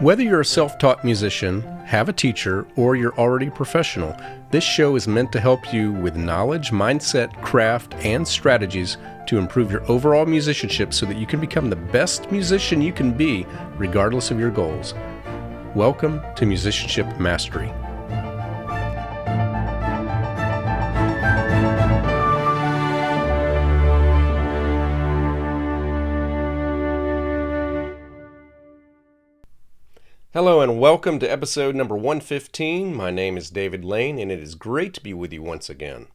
Whether you're a self-taught musician, have a teacher, or you're already a professional, this show is meant to help you with knowledge, mindset, craft, and strategies to improve your overall musicianship so that you can become the best musician you can be, regardless of your goals. Welcome to Musicianship Mastery. Hello and welcome to episode number 115. My name is David Lane and it is great to be with you once again.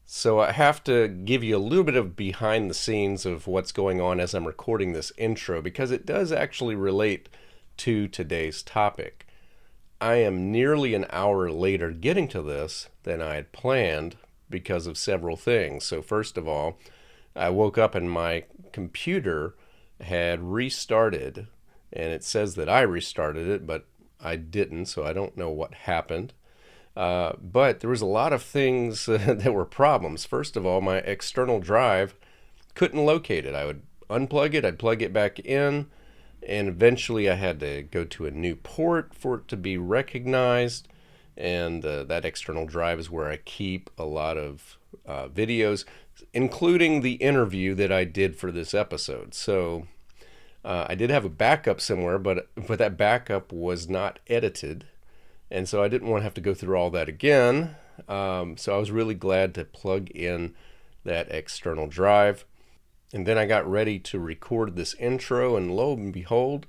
So I have to give you a little bit of behind the scenes of what's going on as I'm recording this intro because it does actually relate to today's topic. I am nearly an hour later getting to this than I had planned because of several things. So first of all, I woke up and my computer had restarted. And it says that I restarted it, but I didn't, so I don't know what happened. But there was a lot of things that were problems. First of all, my external drive couldn't locate it. I would unplug it, I'd plug it back in, and eventually I had to go to a new port for it to be recognized. And that external drive is where I keep a lot of videos, including the interview that I did for this episode. So I did have a backup somewhere, but that backup was not edited, and so I didn't want to have to go through all that again. So I was really glad to plug in that external drive. And then I got ready to record this intro, and lo and behold,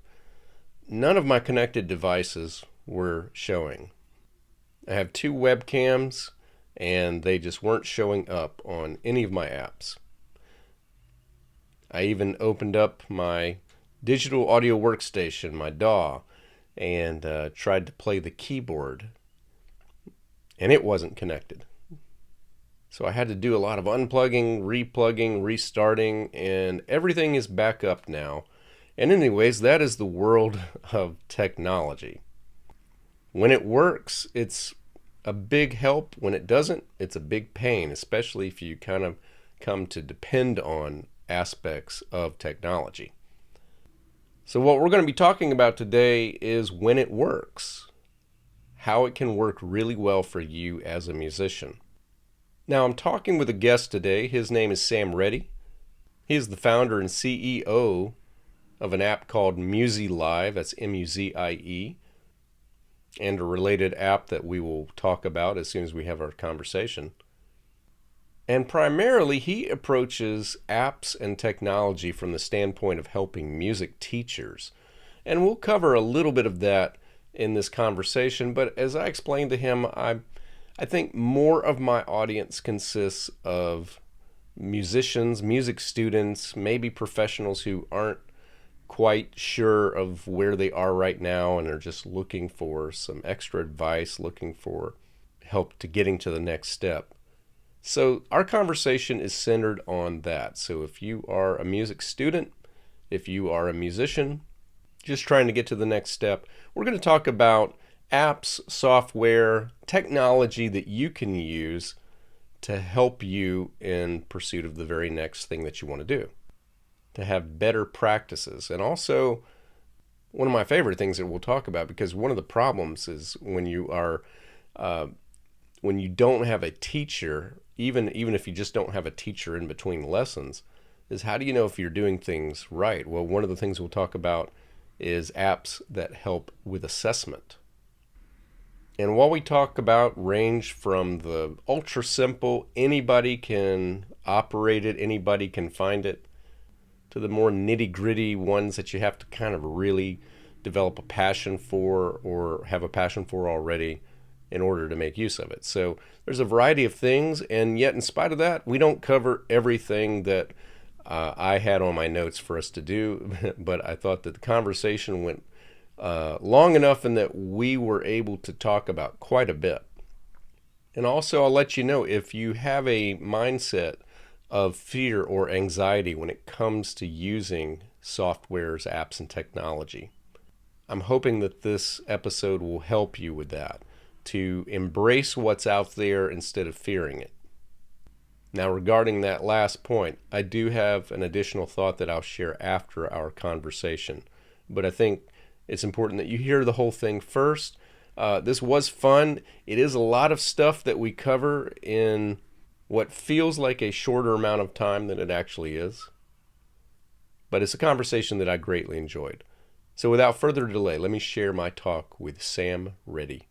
none of my connected devices were showing. I have two webcams, and they just weren't showing up on any of my apps. I even opened up my digital audio workstation, my DAW, and tried to play the keyboard, and it wasn't connected. So I had to do a lot of unplugging, replugging, restarting, and everything is back up now. And anyways, that is the world of technology. When it works, it's a big help. When it doesn't, it's a big pain, especially if you kind of come to depend on aspects of technology. So what we're going to be talking about today is when it works, how it can work really well for you as a musician. Now I'm talking with a guest today. His name is Sam Reti. He is the founder and CEO of an app called Muzie Live, that's M-U-Z-I-E, and a related app that we will talk about as soon as we have our conversation. And primarily, he approaches apps and technology from the standpoint of helping music teachers. And we'll cover a little bit of that in this conversation, but as I explained to him, I think more of my audience consists of musicians, music students, maybe professionals who aren't quite sure of where they are right now and are just looking for some extra advice, looking for help to getting to the next step. So our conversation is centered on that. So if you are a music student, if you are a musician, just trying to get to the next step, we're going to talk about apps, software, technology that you can use to help you in pursuit of the very next thing that you want to do, to have better practices. And also, one of my favorite things that we'll talk about, because one of the problems is when you don't have a teacher, even if you just don't have a teacher in between lessons, is how do you know if you're doing things right? Well, one of the things we'll talk about is apps that help with assessment. And what we talk about range from the ultra simple, anybody can operate it, anybody can find it, to the more nitty gritty ones that you have to kind of really develop a passion for or have a passion for already in order to make use of it. So there's a variety of things, and yet in spite of that, we don't cover everything that I had on my notes for us to do, but I thought that the conversation went long enough and that we were able to talk about quite a bit. And also I'll let you know, if you have a mindset of fear or anxiety when it comes to using softwares, apps, and technology, I'm hoping that this episode will help you with that, to embrace what's out there instead of fearing it. Now, regarding that last point, I do have an additional thought that I'll share after our conversation, but I think It's important that you hear the whole thing first. This was fun. It is a lot of stuff that we cover in what feels like a shorter amount of time than it actually is, but it's a conversation that I greatly enjoyed. So, without further delay, let me share my talk with Sam Reti.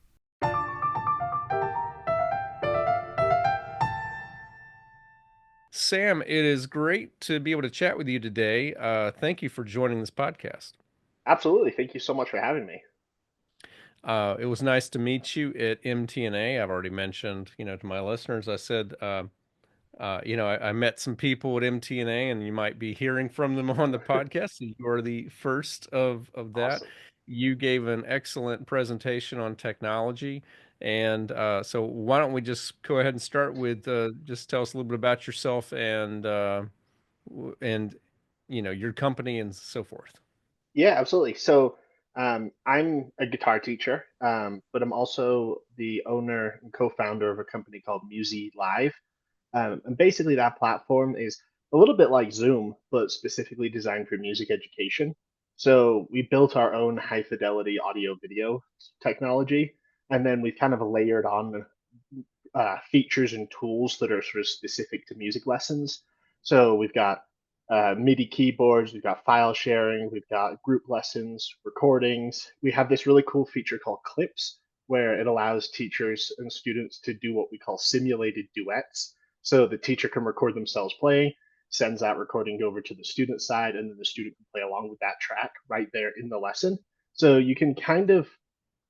Sam, it is great to be able to chat with you today. Thank you for joining this podcast. Absolutely. Thank you so much for having me. It was nice to meet you at MTNA. I've already mentioned, to my listeners, I said, I met some people at MTNA, and you might be hearing from them on the podcast. So you are the first of that. Awesome. You gave an excellent presentation on technology, and so why don't we just go ahead and start with just tell us a little bit about yourself and your company and so forth. Yeah, absolutely. So, I'm a guitar teacher, but I'm also the owner and co-founder of a company called Musi Live. And basically, that platform is a little bit like Zoom, but specifically designed for music education. So, we built our own high fidelity audio video technology, and then we've kind of layered on features and tools that are sort of specific to music lessons. So we've got MIDI keyboards, we've got file sharing, we've got group lessons, recordings. We have this really cool feature called Clips, where it allows teachers and students to do what we call simulated duets. So the teacher can record themselves playing, sends that recording over to the student side, and then the student can play along with that track right there in the lesson. So you can kind of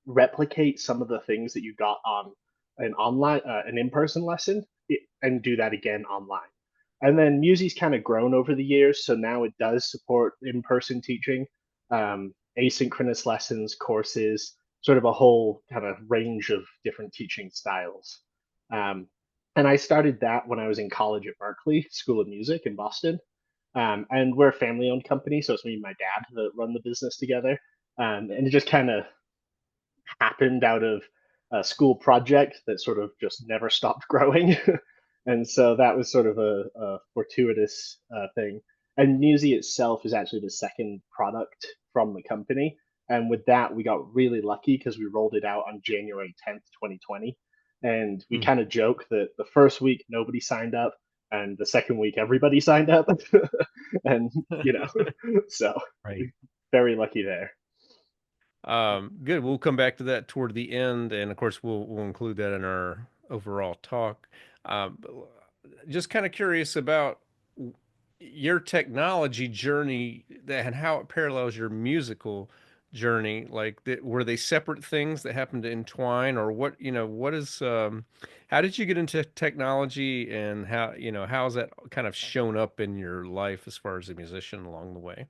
replicate some of the things that you got on an in-person lesson and do that again online. And then Musi's kind of grown over the years, so now it does support in-person teaching, asynchronous lessons, courses, sort of a whole kind of range of different teaching styles. Um, and I started that when I was in college at Berklee School of Music in Boston. And we're a family-owned company, so it's me and my dad that run the business together. And it just kind of happened out of a school project that sort of just never stopped growing. And so that was sort of a fortuitous thing. And Musi itself is actually the second product from the company. And with that, we got really lucky because we rolled it out on January 10th, 2020. And we Hmm. kind of joke that the first week nobody signed up, and the second week everybody signed up. And, you know, so Right. very lucky there. Good. We'll come back to that toward the end, and of course, we'll include that in our overall talk. But just kind of curious about your technology journey and how it parallels your musical journey. Like, were they separate things that happened to entwine, or what? What is? How did you get into technology, and how's that kind of shown up in your life as far as a musician along the way?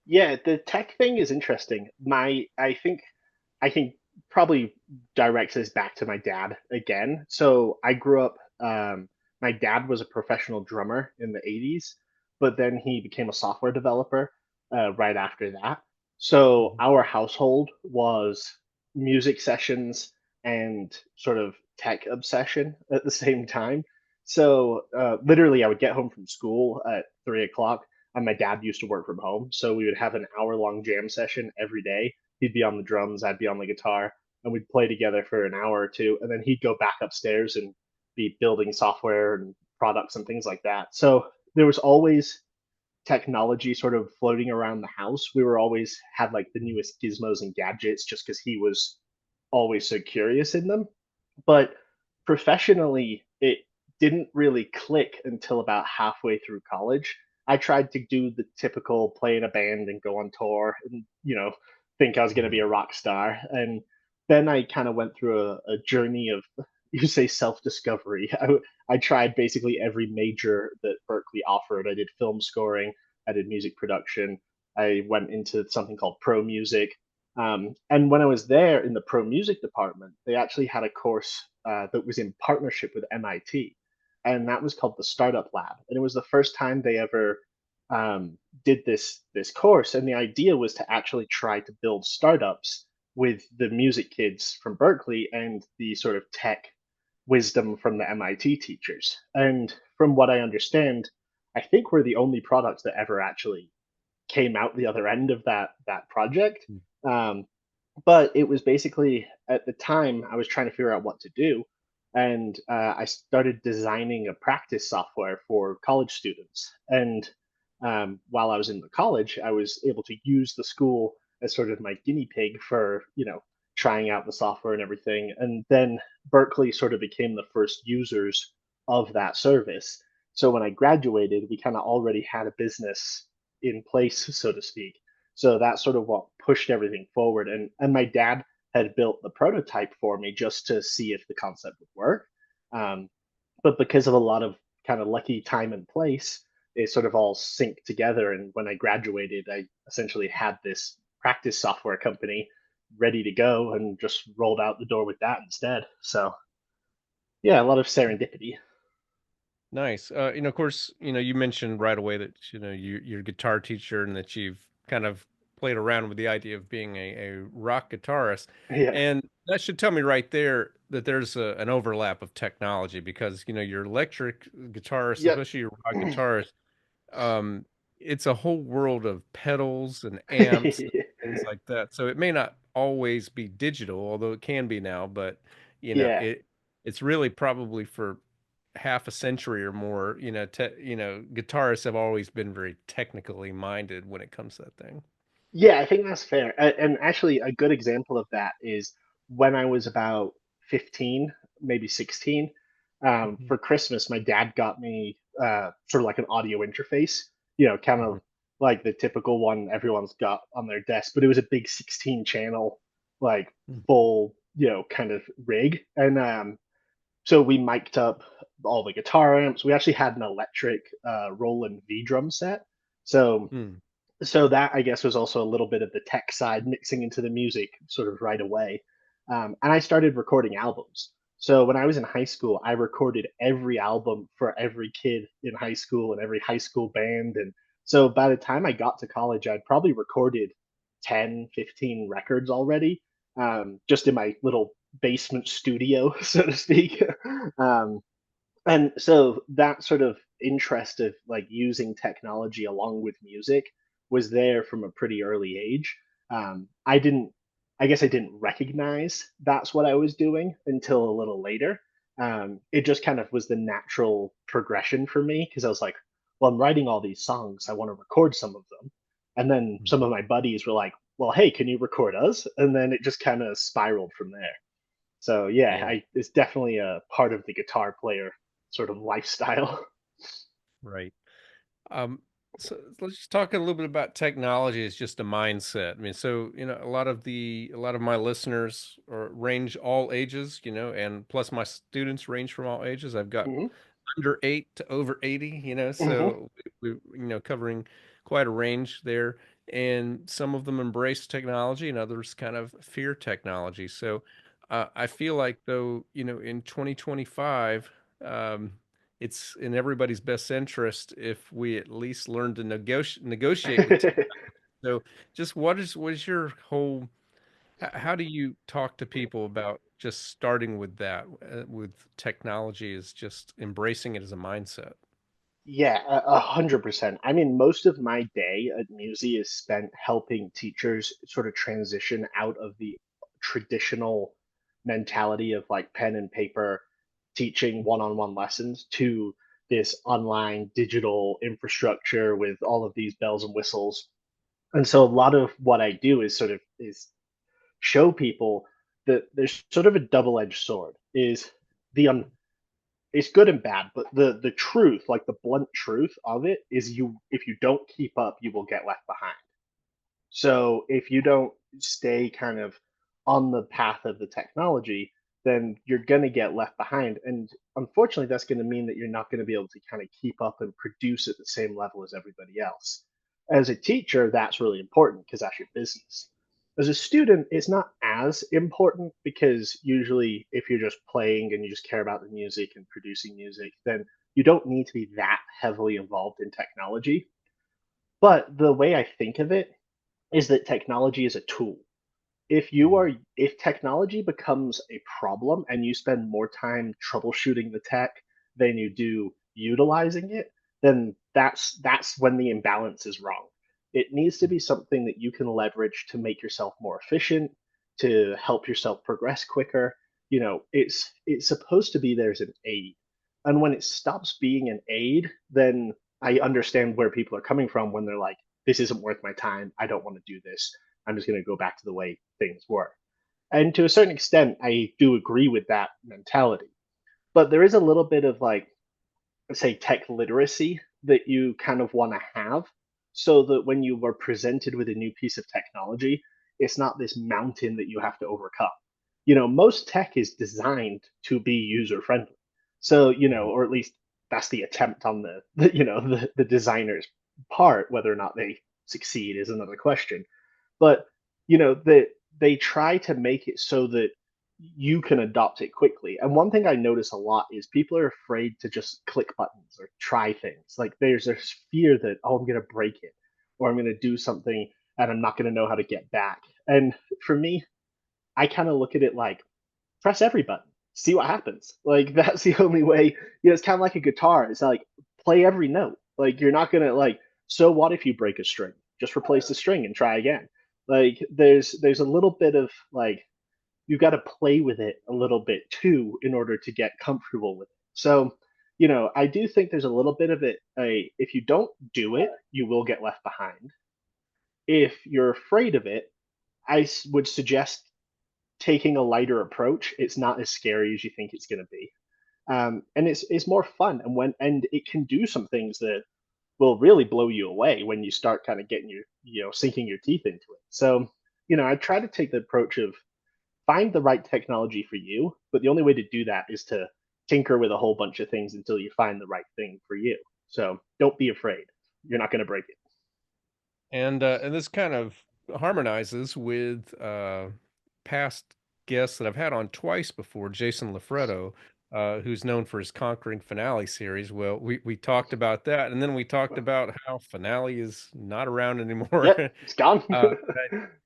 Yeah, the tech thing is interesting. I think I can probably direct this back to my dad again. So I grew up. My dad was a professional drummer in the '80s, but then he became a software developer right after that. So our household was music sessions and sort of tech obsession at the same time. So literally, I would get home from school at 3 o'clock, and my dad used to work from home, so we would have an hour-long jam session every day. He'd be on the drums, I'd be on the guitar, and we'd play together for an hour or two, and then he'd go back upstairs and be building software and products and things like that. So there was always technology sort of floating around the house. We were always had like the newest gizmos and gadgets just because he was always so curious in them. But professionally, it didn't really click until about halfway through college. I tried to do the typical play in a band and go on tour and, think I was going to be a rock star. And then I kind of went through a journey of, you say, self discovery. I tried basically every major that Berkeley offered. I did film scoring, I did music production, I went into something called pro music. And when I was there in the pro music department, they actually had a course that was in partnership with MIT, and that was called the Startup Lab. And it was the first time they ever did this course. And the idea was to actually try to build startups with the music kids from Berkeley and the sort of tech wisdom from the MIT teachers. And from what I understand, I think we're the only product that ever actually came out the other end of that project. Um, but it was basically at the time I was trying to figure out what to do, and I started designing a practice software for college students. And while I was in the college, I was able to use the school as sort of my guinea pig for trying out the software and everything. And then Berkeley sort of became the first users of that service. So when I graduated, we kind of already had a business in place, so to speak. So that's sort of what pushed everything forward. And my dad had built the prototype for me just to see if the concept would work. Um, but because of a lot of kind of lucky time and place, it sort of all synced together. And when I graduated, I essentially had this practice software company ready to go and just rolled out the door with that instead. So yeah, a lot of serendipity. Nice. Of course, you mentioned right away that you're a guitar teacher and that you've kind of played around with the idea of being a rock guitarist, Yeah. and that should tell me right there that there's an overlap of technology because your electric guitarist, Yep. especially your rock guitarist, um, it's a whole world of pedals and amps and things like that. So it may not always be digital, although it can be now, but you know, Yeah. it it's really probably for half a century or more, guitarists have always been very technically minded when it comes to that thing. Yeah, I think that's fair. And actually, a good example of that is when I was about 15, maybe 16, Mhm, for Christmas, my dad got me sort of like an audio interface, kind mhm, of like the typical one everyone's got on their desk, but it was a big 16 channel, like mhm, full, kind of rig. And so we mic'd up all the guitar amps. We actually had an electric Roland V drum set. So mm, so that I guess was also a little bit of the tech side mixing into the music sort of right away. And I started recording albums. So when I was in high school, I recorded every album for every kid in high school and every high school band. And so by the time I got to college, I'd probably recorded 10, 15 records already, just in my little basement studio, so to speak. um, and so that sort of interest of like using technology along with music was there from a pretty early age. I didn't, I guess I didn't recognize that's what I was doing until a little later. It just kind of was the natural progression for me because I was like, well, I'm writing all these songs. I want to record some of them. And then mhm. some of my buddies were like, well, hey, can you record us? And then it just kind of spiraled from there. So yeah, Yeah, it's definitely a part of the guitar player sort of lifestyle. right. Um, so let's just talk a little bit about technology as just a mindset. I mean, so a lot of my listeners range all ages, and plus my students range from all ages. I've got Hmm. under 8 to over 80, Hmm. so covering quite a range there. And some of them embrace technology and others kind of fear technology. So I feel like though, in 2025, um, it's in everybody's best interest if we at least learn to negotiate with technology. So just what is your whole how do you talk to people about just starting with that, with technology is just embracing it as a mindset? Yeah, 100%. I mean, most of my day at Musi is spent helping teachers sort of transition out of the traditional mentality of like pen and paper teaching one-on-one lessons to this online digital infrastructure with all of these bells and whistles. And so a lot of what I do is sort of is show people that there's sort of a double-edged sword is the it's good and bad, but the truth, like the blunt truth of it is you if you don't keep up, you will get left behind. So if you don't stay kind of on the path of the technology, then you're going to get left behind. And unfortunately, that's going to mean that you're not going to be able to kind of keep up and produce at the same level as everybody else. As a teacher, that's really important because that's your business. As a student, it's not as important because usually if you're just playing and you just care about the music and producing music, then you don't need to be that heavily involved in technology. But the way I think of it is that technology is a tool. If technology becomes a problem and you spend more time troubleshooting the tech than you do utilizing it, then that's when the imbalance is wrong. It needs to be something that you can leverage to make yourself more efficient, to help yourself progress quicker. It's supposed to be there as an aid. And when it stops being an aid, then I understand where people are coming from when they're like, this isn't worth my time. I don't want to do this. I'm just going to go back to the way things were. And to a certain extent, I do agree with that mentality. But there is a little bit of like, say, tech literacy that you kind of want to have so that when you are presented with a new piece of technology, it's not this mountain that you have to overcome. Most tech is designed to be user friendly. So, or at least that's the attempt on the designer's part. Whether or not they succeed is another question. But they try to make it so that you can adopt it quickly. And one thing I notice a lot is people are afraid to just click buttons or try things. Like there's this fear that, oh, I'm going to break it or I'm going to do something and I'm not going to know how to get back. And for me, I kind of look at it like press every button, see what happens. Like that's the only way. It's kind of like a guitar. It's like play every note. Like you're not going to like, so what if you break a string? Just replace the string and try again. Like there's a little bit of like you've got to play with it a little bit too in order to get comfortable with it. So, I do think there's a little bit of it. If you don't do it, you will get left behind. If you're afraid of it, would suggest taking a lighter approach. It's not as scary as you think it's going to be, and it's more fun. And it can do some things that will really blow you away when you start kind of getting sinking your teeth into it. So, I try to take the approach of find the right technology for you, but the only way to do that is to tinker with a whole bunch of things until you find the right thing for you. So don't be afraid. You're not going to break it. And this kind of harmonizes with past guests that I've had on twice before, Jason Lafredo, who's known for his Conquering Finale series. Well, we talked about that, and then we talked about how Finale is not around anymore. Yep, it's gone.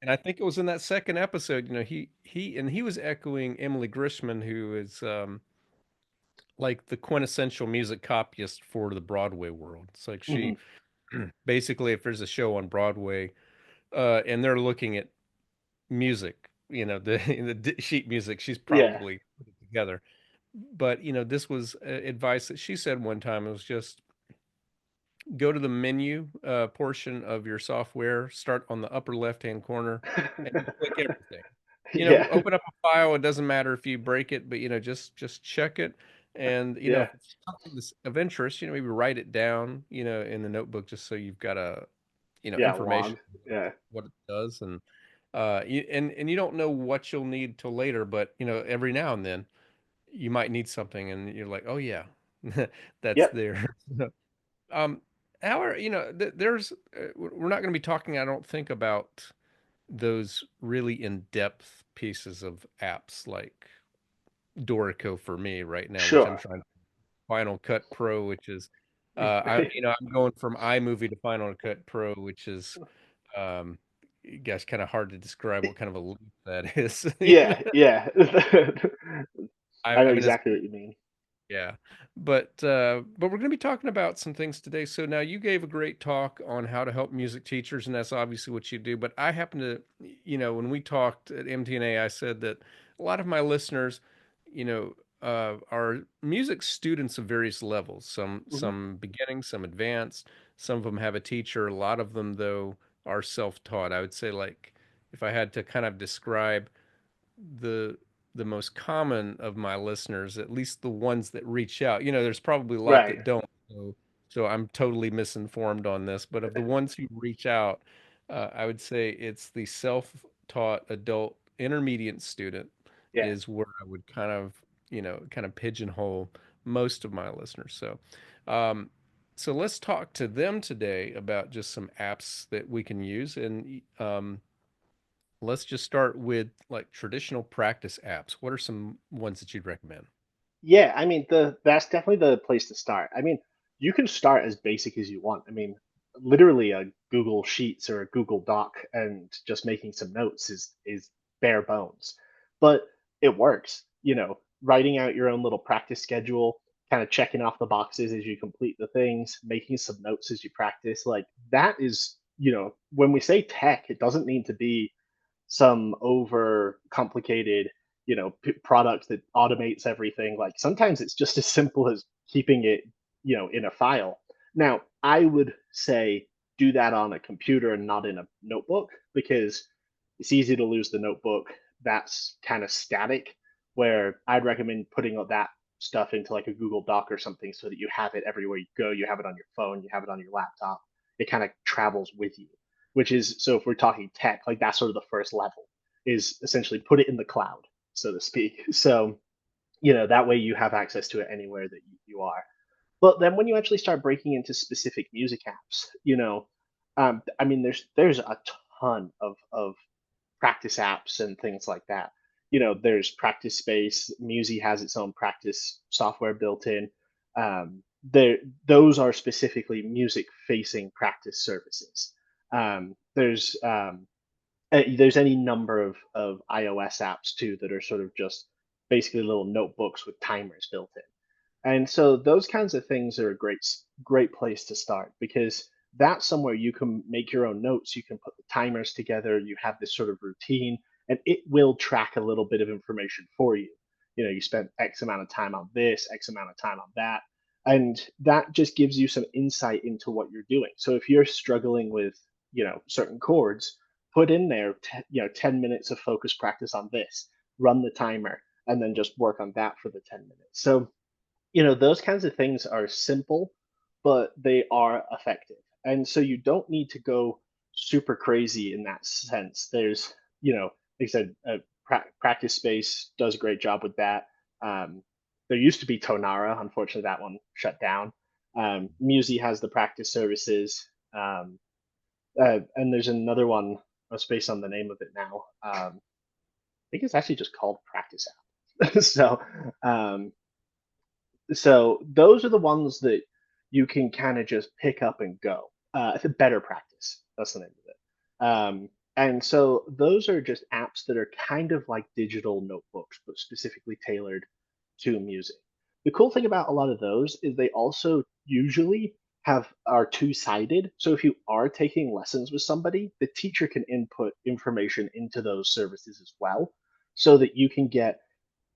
And I think it was in that second episode, he was echoing Emily Grishman, who is like the quintessential music copyist for the Broadway world. It's like she Hmm. basically, if there's a show on Broadway, and they're looking at music, the sheet music, she's Yeah. probably put it together. But this was advice that she said one time. It was just go to the menu portion of your software, start on the upper left-hand corner, and just click everything. Yeah. Open up a file. It doesn't matter if you break it, but just check it. And Yeah. if it's something that's of interest, maybe write it down, in the notebook, just so you've got Yeah. information Log. Yeah. what it does. And you don't know what you'll need till later, but every now and then you might need something, and you're like, oh yeah, that's Yep. there. um However, there's we're not going to be talking, I don't think, about those really in-depth pieces of apps like Dorico for me right now, which I'm Sure. trying. Final Cut Pro, which is I'm going from iMovie to Final Cut Pro, which is um gosh, kind of hard to describe what kind of a leap that is. Yeah. Yeah. I know I mean, it's exactly what you mean. yeah, but we're going to be talking about some things today. So now you gave a great talk on how to help music teachers, and that's obviously what you do. But I happen to, when we talked at MTNA, I said that a lot of my listeners, are music students of various levels. Some Hmm. some beginning, some advanced. Some of them have a teacher. A lot of them, though, are self-taught. I would say, like, if I had to kind of describe the the most common of my listeners, at least the ones that reach out. There's probably a lot Right. that don't. So I'm totally misinformed on this, but of the ones who reach out, I would say it's the self-taught adult intermediate student Yeah. is where I would kind of pigeonhole most of my listeners. Um, so let's talk to them today about just some apps that we can use. And let's just start with like traditional practice apps. What are some ones that you'd recommend? Yeah, I mean the that's definitely the place to start. I mean, you can start as basic as you want. I mean, literally a Google Sheets or a Google Doc and just making some notes is bare bones. But it works. Writing out your own little practice schedule, kind of checking off the boxes as you complete the things, making some notes as you practice, like that is when we say tech, it doesn't need to be some over complicated, product that automates everything. Like sometimes it's just as simple as keeping it, in a file. Now, I would say do that on a computer and not in a notebook because it's easy to lose the notebook. That's kind of static, where I'd recommend putting that stuff into like a Google Doc or something so that you have it everywhere you go. You have it on your phone, you have it on your laptop. It kind of travels with you, which is, so if we're talking tech, like that's sort of the first level, is essentially put it in the cloud, so to speak. So, that way you have access to it anywhere that you are. But then when you actually start breaking into specific music apps, I mean, there's a ton of practice apps and things like that. There's Practice Space. Musi has its own practice software built in. There, those are specifically music-facing practice services. There's any number of iOS apps too that are sort of just basically little notebooks with timers built in. And so those kinds of things are a great place to start because that's somewhere you can make your own notes, you can put the timers together, you have this sort of routine, and it will track a little bit of information for you. You spent X amount of time on this, X amount of time on that, and that just gives you some insight into what you're doing. So if you're struggling with, certain chords, put in there, 10 minutes of focus practice on this, run the timer, and then just work on that for the 10 minutes. So those kinds of things are simple, but they are effective. And so you don't need to go super crazy in that sense. There's, like I said, Practice Space does a great job with that. There used to be Tonara. Unfortunately, that one shut down. Musi has the practice services. And there's another one, I'll space on the name of it now. I think it's actually just called Practice App. Um, so those are the ones that you can kind of just pick up and go. It's a better practice. That's the name of it. And so those are just apps that are kind of like digital notebooks, but specifically tailored to music. The cool thing about a lot of those is they also usually are two-sided. So if you are taking lessons with somebody, the teacher can input information into those services as well, so that you can get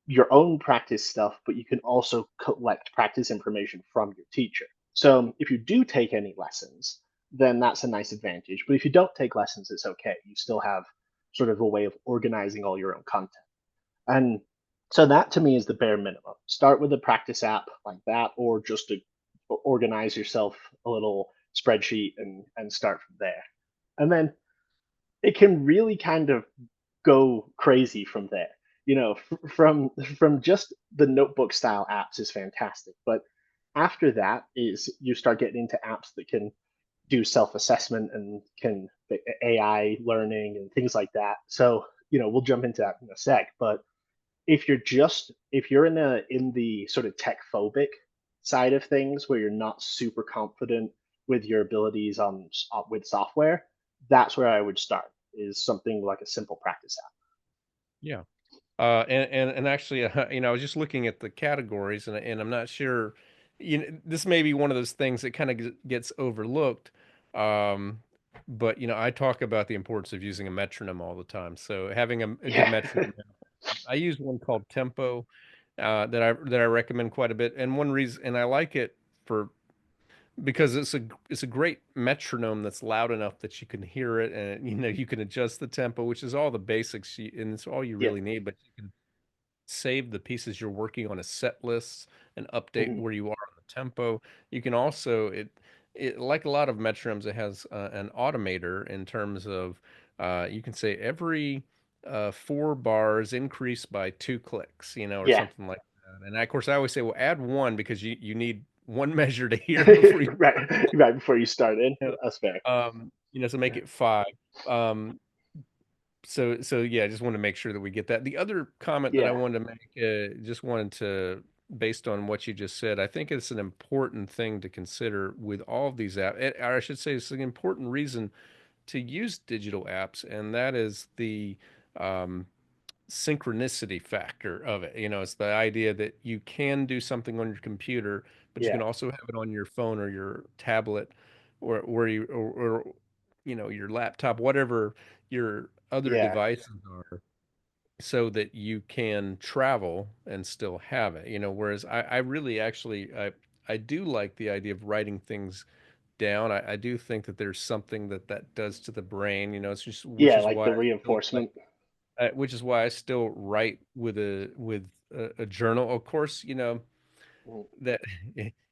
your own practice stuff, but you can also collect practice information from your teacher. So if you do take any lessons, then that's a nice advantage. But if you don't take lessons, it's okay. You still have sort of a way of organizing all your own content. And so that to me is the bare minimum. Start with a practice app like that, or just to organize yourself a little spreadsheet and start from there. And then it can really kind of go crazy from there. From just the notebook style apps is fantastic, but after that is you start getting into apps that can do self-assessment and can AI learning and things like that. So, we'll jump into that in a sec, but if you're in the sort of tech phobic side of things where you're not super confident with your abilities with software, that's where I would start, is something like a simple practice app. Yeah. And actually, I was just looking at the categories, and I'm not sure. This may be one of those things that kind of gets overlooked. Um, but I talk about the importance of using a metronome all the time. So having a good Yeah. metronome, I use one called Tempo, that I recommend quite a bit. And one reason, and I like it for because it's a great metronome that's loud enough that you can hear it, and you can adjust the tempo, which is all the basics, and it's all you Yeah. really need. But you can save the pieces you're working on as set lists and update Mhm. where you are on the tempo. You can also it like a lot of metronomes, it has an automator in terms of you can say every 4 bars increase by 2 clicks, or Yeah. something like that. And of course, I always say, well, add one because you need one measure to hear before you Right before you start in. That's fair. so make it 5. Um, so yeah, I just want to make sure that we get that. The other comment that I Yeah. wanted to make, just wanted to, based on what you just said, I think it's an important thing to consider with all of these apps. Or I should say, it's an important reason to use digital apps, and that is the um, synchronicity factor of it. It's the idea that you can do something on your computer, but you Yeah. can also have it on your phone or your tablet, or where you or your laptop, whatever your other Yeah. devices are, so that you can travel and still have it. Whereas I really actually I do like the idea of writing things down. I do think that there's something that does to the brain. It's just Yeah, like the reinforcement. which is why I still write with a journal. Of course, Mm. that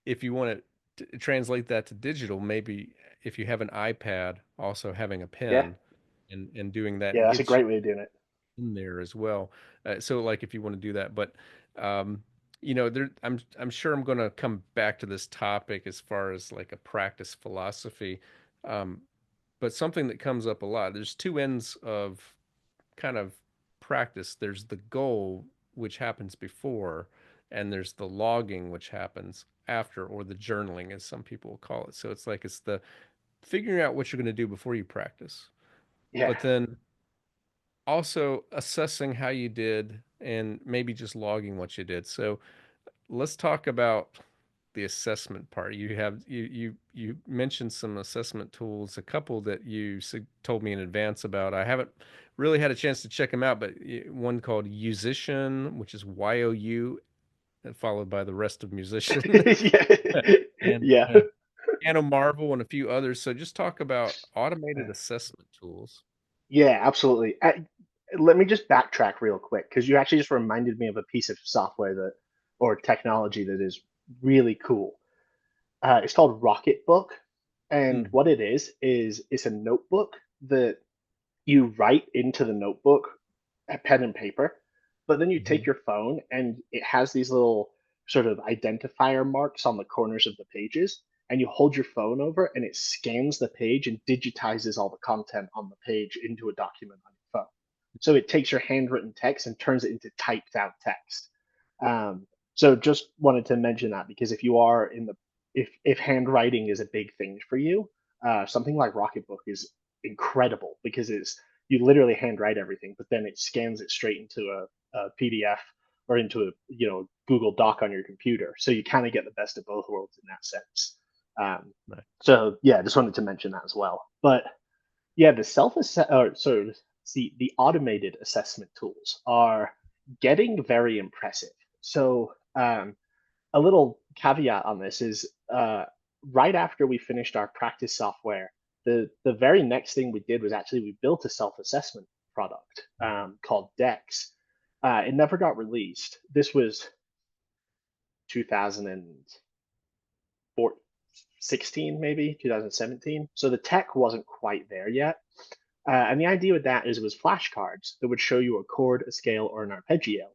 if you want to translate that to digital, maybe if you have an iPad, also having a Yeah. pen and doing Yeah, that that's a gets you great way of doing it. in there as well. So like if you want to do that, but um, I'm sure I'm going to come back to this topic as far as like a practice philosophy. Um, but something that comes up a lot, there's two ends of kind of practice. There's the goal, which happens before, and there's the logging, which happens after, or the journaling, as some people call it. So it's the figuring out what you're going to do before you practice, Yeah. but then also assessing how you did and maybe just logging what you did. So let's talk about the assessment part. You mentioned some assessment tools, a couple that you told me in advance about. I haven't really had a chance to check them out, but one called Musician, which is YOU, followed by the rest of musician, Yeah. and Yeah. Piano Marvel and a few others. So just talk about automated assessment tools. Yeah, absolutely. Let me just backtrack real quick because you actually just reminded me of a piece of software that or technology that is really cool. It's called Rocketbook, and Mm, what it is it's a notebook that you write into the notebook a pen and paper, but then you take mhm. your phone and it has these little sort of identifier marks on the corners of the pages, and you hold your phone over and it scans the page and digitizes all the content on the page into a document on your phone. So it takes your handwritten text and turns it into typed out text. So just wanted to mention that because if you are in the if handwriting is a big thing for you, something like Rocketbook is incredible because it's you literally handwrite everything, but then it scans it straight into a PDF or into a Google Doc on your computer. So you kind of get the best of both worlds in that sense. Um, Nice. so yeah, just wanted to mention that as well. But yeah, the self assess or so the automated assessment tools are getting very impressive. So a little caveat on this is right after we finished our practice software, the very next thing we did was actually we built a self-assessment product called Dex. It never got released. This was 2016, maybe 2017. So the tech wasn't quite there yet. And the idea with that is it was flashcards that would show you a chord, a scale, or an arpeggio,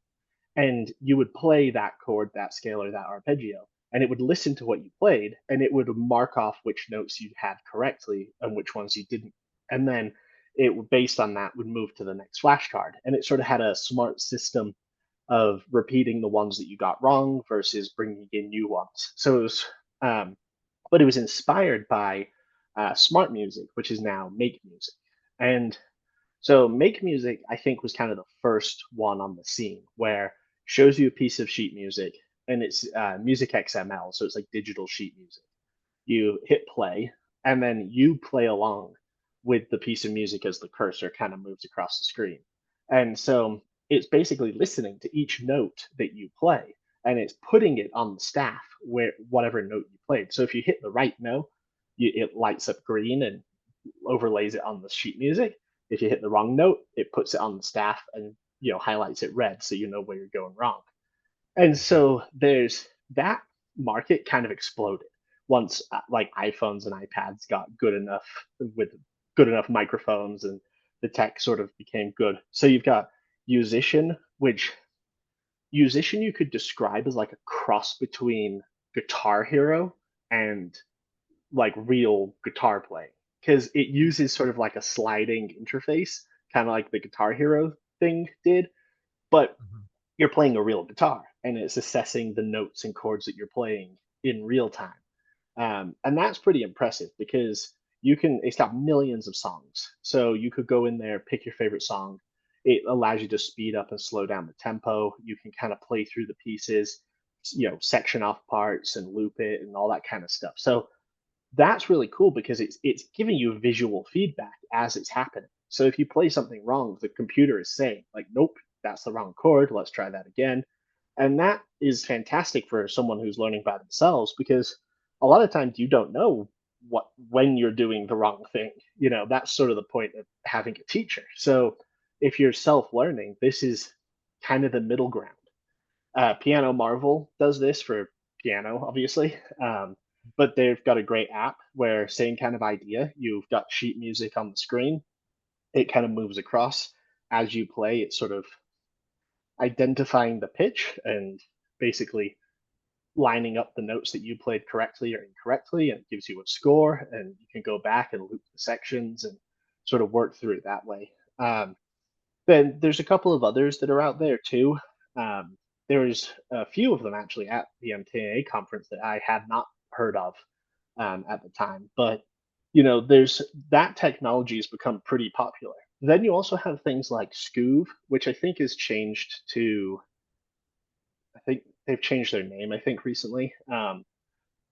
and you would play that chord, that scale, or that arpeggio, and it would listen to what you played, and it would mark off which notes you had correctly and which ones you didn't. And then it, based on that, would move to the next flashcard. And it sort of had a smart system of repeating the ones that you got wrong versus bringing in new ones. So it was, but it was inspired by smart music, which is now make music. And so Make Music, I think, was kind of the first one on the scene where it shows you a piece of sheet music and it's music XML, so it's like digital sheet music. You hit play and then you play along with the piece of music as the cursor kind of moves across the screen. And so it's basically listening to each note that you play and it's putting it on the staff where whatever note you played. So if you hit the right note, it lights up green and overlays it on the sheet music. If you hit the wrong note, it puts it on the staff and highlights it red so you know where you're going wrong. And so there's that market kind of exploded once like iPhones and iPads got good enough with good enough microphones and the tech sort of became good. So you've got Musician, which Musician you could describe as like a cross between Guitar Hero and like real guitar playing because it uses sort of like a sliding interface, kind of like the Guitar Hero thing did, but Mhm. you're playing a real guitar and it's assessing the notes and chords that you're playing in real time. And that's pretty impressive because it's got millions of songs. So you could go in there, pick your favorite song. It allows you to speed up and slow down the tempo. You can kind of play through the pieces, section off parts and loop it and all that kind of stuff. So that's really cool because it's giving you visual feedback as it's happening. So if you play something wrong, the computer is saying like, "Nope, that's the wrong chord. Let's try that again." And that is fantastic for someone who's learning by themselves because a lot of times you don't know what when you're doing the wrong thing. That's sort of the point of having a teacher. So if you're self-learning, this is kind of the middle ground. Piano Marvel does this for piano, obviously, but they've got a great app where same kind of idea. You've got sheet music on the screen. It kind of moves across as you play. It's sort of identifying the pitch and basically lining up the notes that you played correctly or incorrectly, and it gives you a score, and you can go back and loop the sections and sort of work through it that way. Then there's a couple of others that are out there too. There's a few of them actually at the MTNA conference that I had not heard of at the time, but there's that technology has become pretty popular. Then you also have things like Scoov, which I think has changed to, I think they've changed their name, I think recently.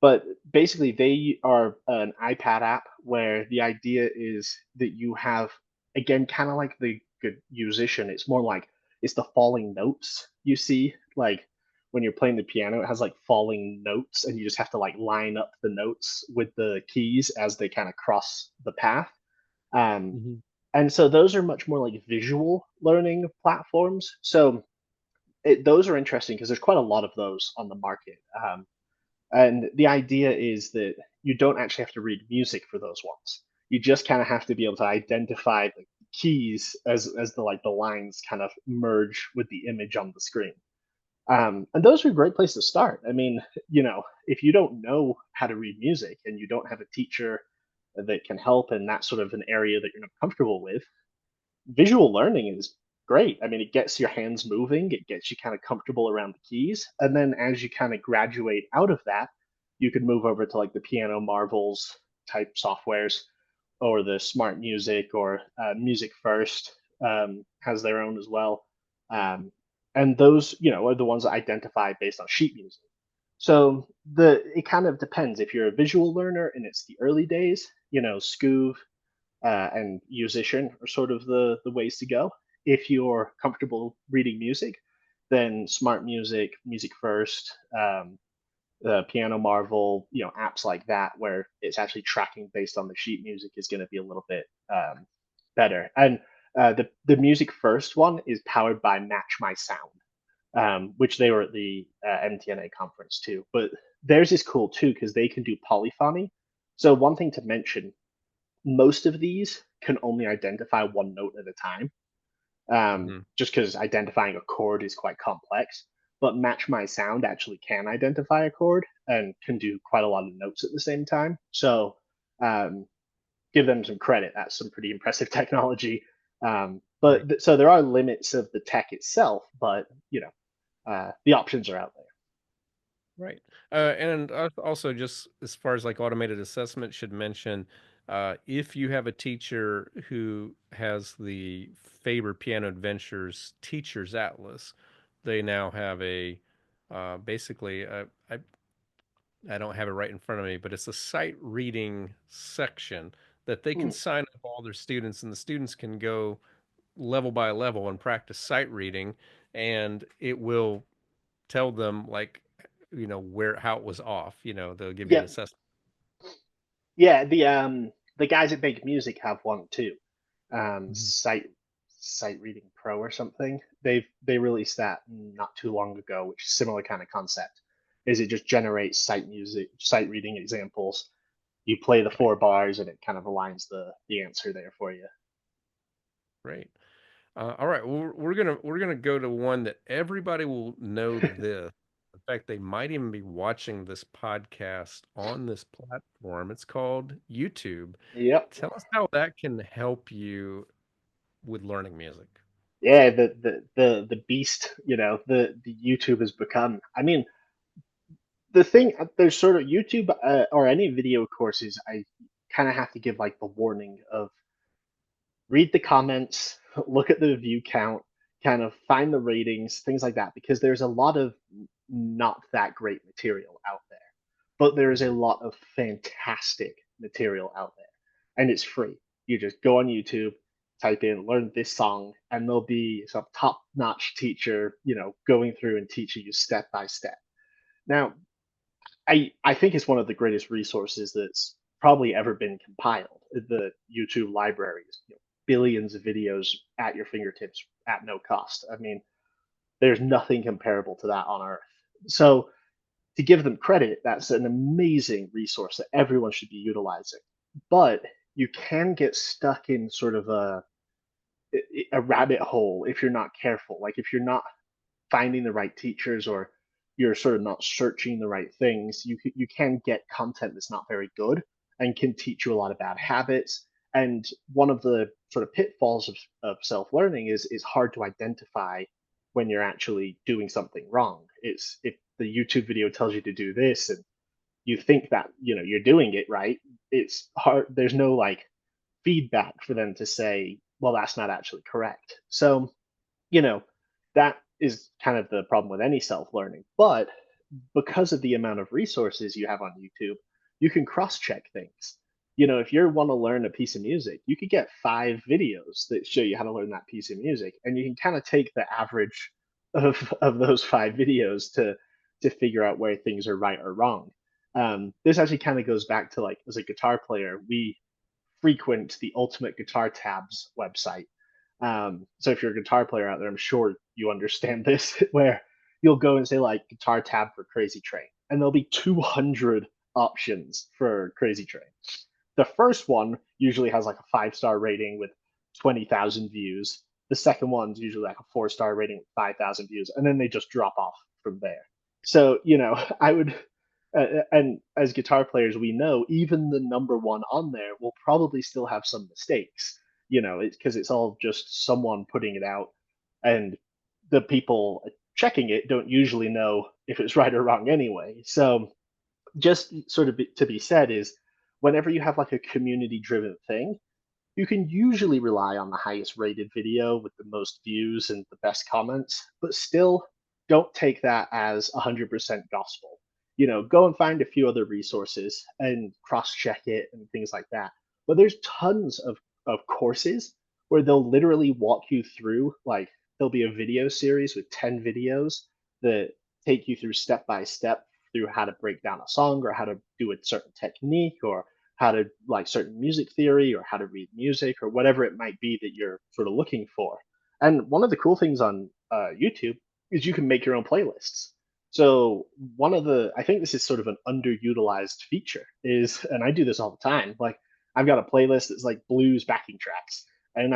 But basically, they are an iPad app where the idea is that you have, again, kind of like the good musician, it's more like it's the falling notes you see. Like when you're playing the piano, it has like falling notes, and you just have to like line up the notes with the keys as they kind of cross the path. Um, Hmm. and so those are much more like visual learning platforms. So those are interesting because there's quite a lot of those on the market. And the idea is that you don't actually have to read music for those ones. You just kind of have to be able to identify the keys as the like the lines kind of merge with the image on the screen. And those are a great place to start. I mean, if you don't know how to read music and you don't have a teacher that can help, and that's sort of an area that you're not comfortable with, visual learning is great. I mean, it gets your hands moving, it gets you kind of comfortable around the keys. And then as you kind of graduate out of that, you could move over to like the Piano Marvels type softwares or the Smart Music or Music First has their own as well. Um, and those, are the ones that identify based on sheet music. So it kind of depends. If you're a visual learner and it's the early days, Scoov and musician are sort of the ways to go. If you're comfortable reading music, then smart music, music first, the piano marvel, apps like that where it's actually tracking based on the sheet music is going to be a little bit better. And the music first one is powered by Match My Sound, which they were at the MTNA conference too. But theirs is cool too because they can do polyphony. So one thing to mention, most of these can only identify one note at a time, Hmm. just because identifying a chord is quite complex. But Match My Sound actually can identify a chord and can do quite a lot of notes at the same time. So um, give them some credit. That's some pretty impressive technology. Right. So there are limits of the tech itself, but the options are out there. Right. And also, just as far as like automated assessment, should mention if you have a teacher who has the Faber Piano Adventures Teachers Atlas, they now have a basically, I don't have it right in front of me, but it's a sight reading section that they can Hmm. sign up all their students, and the students can go level by level and practice sight reading, and it will tell them like where how it was off. They'll give you an Yeah, assessment. yeah. The guys that make music have one too. Mhm. Sight Reading Pro or something. They released that not too long ago, which is similar kind of concept. Is it just generates sight reading examples? You play the Right. four bars, and it kind of aligns the answer there for you. Great. All right, well, we're gonna go to one that everybody will know this. In fact, they might even be watching this podcast on this platform. It's called YouTube. Yep. Tell us how that can help you with learning music. Yeah, the beast, the YouTube has become. I mean, the thing there's sort of YouTube or any video courses. I kind of have to give like the warning of read the comments, look at the view count, kind of find the ratings, things like that, because there's a lot of not that great material out there. But there is a Mhm. lot of fantastic material out there, and it's free. You just go on YouTube, type in learn this song, and there'll be some top-notch teacher, going through and teaching you step by step. Now, I think it's one of the greatest resources that's probably ever been compiled. The YouTube libraries, billions of videos at your fingertips at no cost. I mean, there's nothing comparable to that on earth. So to give them credit, that's an amazing resource that everyone should be utilizing. But you can get stuck in sort of a rabbit hole if you're not careful. Like if you're not finding the right teachers, or you're sort of not searching the right things, you can get content that's not very good and can teach you a lot of bad habits. And one of the sort of pitfalls of self-learning is it's hard to identify when you're actually doing something wrong. It's if the YouTube video tells you to do this and you think that you're doing it right, it's hard. There's no like feedback for them to say, well, that's not actually correct. So you know, that is kind of the problem with any self-learning. But because of the amount of resources you have on YouTube, you can cross-check things. If you want to learn a piece of music, you could get 5 videos that show you how to learn that piece of music, and you can kind of take the average of those 5 videos to figure out where things are right or wrong. This actually kind of goes back to like as a guitar player, we frequent the Ultimate Guitar Tabs website. So if you're a guitar player out there, I'm sure you understand this, where you'll go and say like guitar tab for Crazy Train, and there'll be 200 options for Crazy Train. The first one usually has like a 5-star rating with 20,000 views. The second one's usually like a 4-star rating with 5,000 views, and then they just drop off from there. So, I would, and as guitar players, we know even the number one on there will probably still have some mistakes. It's because it's all just someone putting it out, and the people checking it don't usually know if it's right or wrong anyway. So, just sort of to be said is whenever you have like a community driven thing, you can usually rely on the highest rated video with the most views and the best comments, but still don't take that as 100% gospel. Go and find a few other resources and cross check it and things like that. But there's tons of courses where they'll literally walk you through, like, there'll be a video series with 10 videos that take you through step by step through how to break down a song, or how to do a certain technique, or how to like certain music theory, or how to read music, or whatever it might be that you're sort of looking for. And one of the cool things on YouTube is you can make your own playlists. So I think this is sort of an underutilized feature is, and I do this all the time. Like I've got a playlist that's like blues backing tracks, and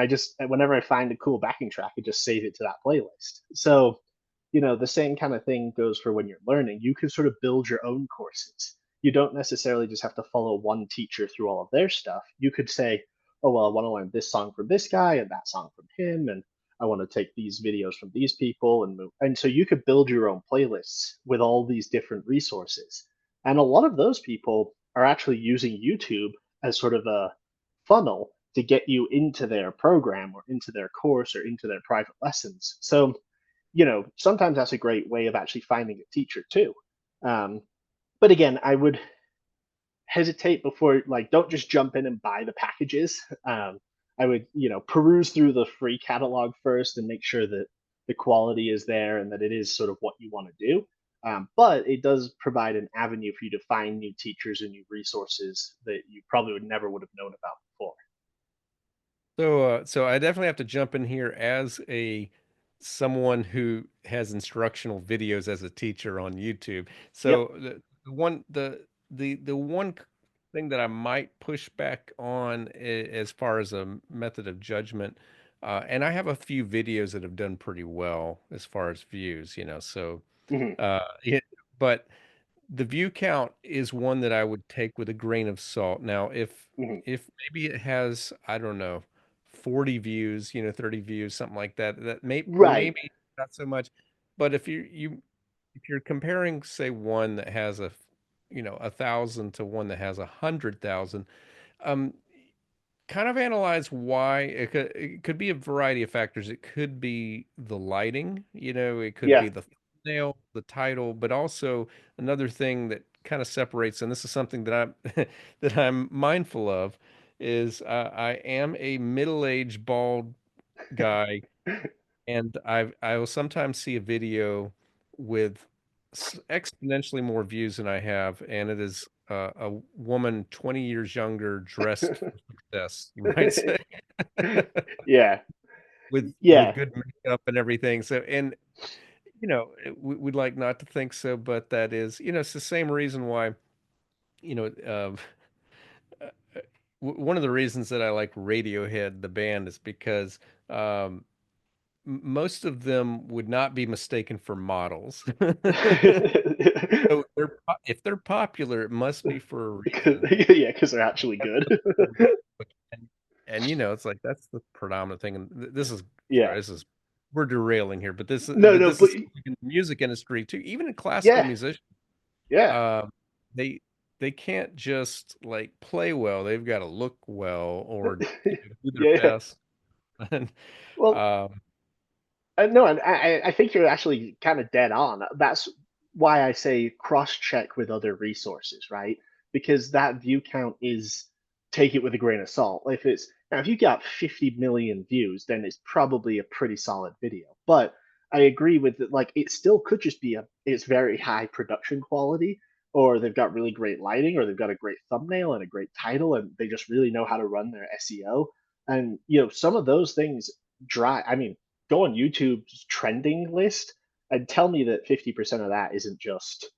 whenever I find a cool backing track, I just save it to that playlist. So the same kind of thing goes for when you're learning. You can sort of build your own courses. You don't necessarily just have to follow one teacher through all of their stuff. You could say, oh, well, I want to learn this song from this guy and that song from him, and I want to take these videos from these people and move. And so you could build your own playlists with all these different resources. And a lot of those people are actually using YouTube as sort of a funnel to get you into their program or into their course or into their private lessons. So sometimes that's a great way of actually finding a teacher too. Um, but again, I would hesitate before, like, don't just jump in and buy the packages. I would, peruse through the free catalog first and make sure that the quality is there and that it is sort of what you want to do. But it does provide an avenue for you to find new teachers and new resources that you probably would have known about before. So I definitely have to jump in here as a someone who has instructional videos as a teacher on YouTube. Yep. So the one thing that I might push back on as far as a method of judgment, and I have a few videos that have done pretty well as far as views, so Hmm. yeah, but the view count is one that I would take with a grain of salt. Now, Hmm. if maybe it has, I don't know, 40 views, 30 views, something like that, that Right. maybe not so much. But if you're comparing, say, one that has 1,000 to one that has 100,000, um, kind of analyze why it could be a variety of factors. It could be the lighting, it could Yeah. be the thumbnail, the title, but also another thing that kind of separates, and this is something that I'm that I'm mindful of, is I am a middle-aged bald guy, and I will sometimes see a video with exponentially more views than I have, and it is a woman 20 years younger dressed for success, you might say, Yeah, with yeah. good makeup and everything. So, and we'd like not to think so, but that is, it's the same reason why, you know, uh, one of the reasons that I like Radiohead, the band, is because most of them would not be mistaken for models. So if they're popular, it must be for a Because reason. yeah, because they're actually That's good. the whole book. And it's like that's the predominant thing. And this is sorry, Yeah. we're derailing here, but No, no, this but is something in the music industry too. Even in classical yeah, musicians, yeah. um, they they can't just like play well. They've got to look well or do their Yeah. best. And Well, um, no, and I think you're actually kind of dead on. That's why I say cross-check with other resources, right? Because that view count is take it with a grain of salt. If it's now, if you got 50 million views, then it's probably a pretty solid video. But I agree with it, like it still could just be it's very high production quality, or they've got really great lighting, or they've got a great thumbnail and a great title, and they just really know how to run their SEO. And some of those things drive. I mean, go on YouTube's trending list and tell me that 50% of that isn't just,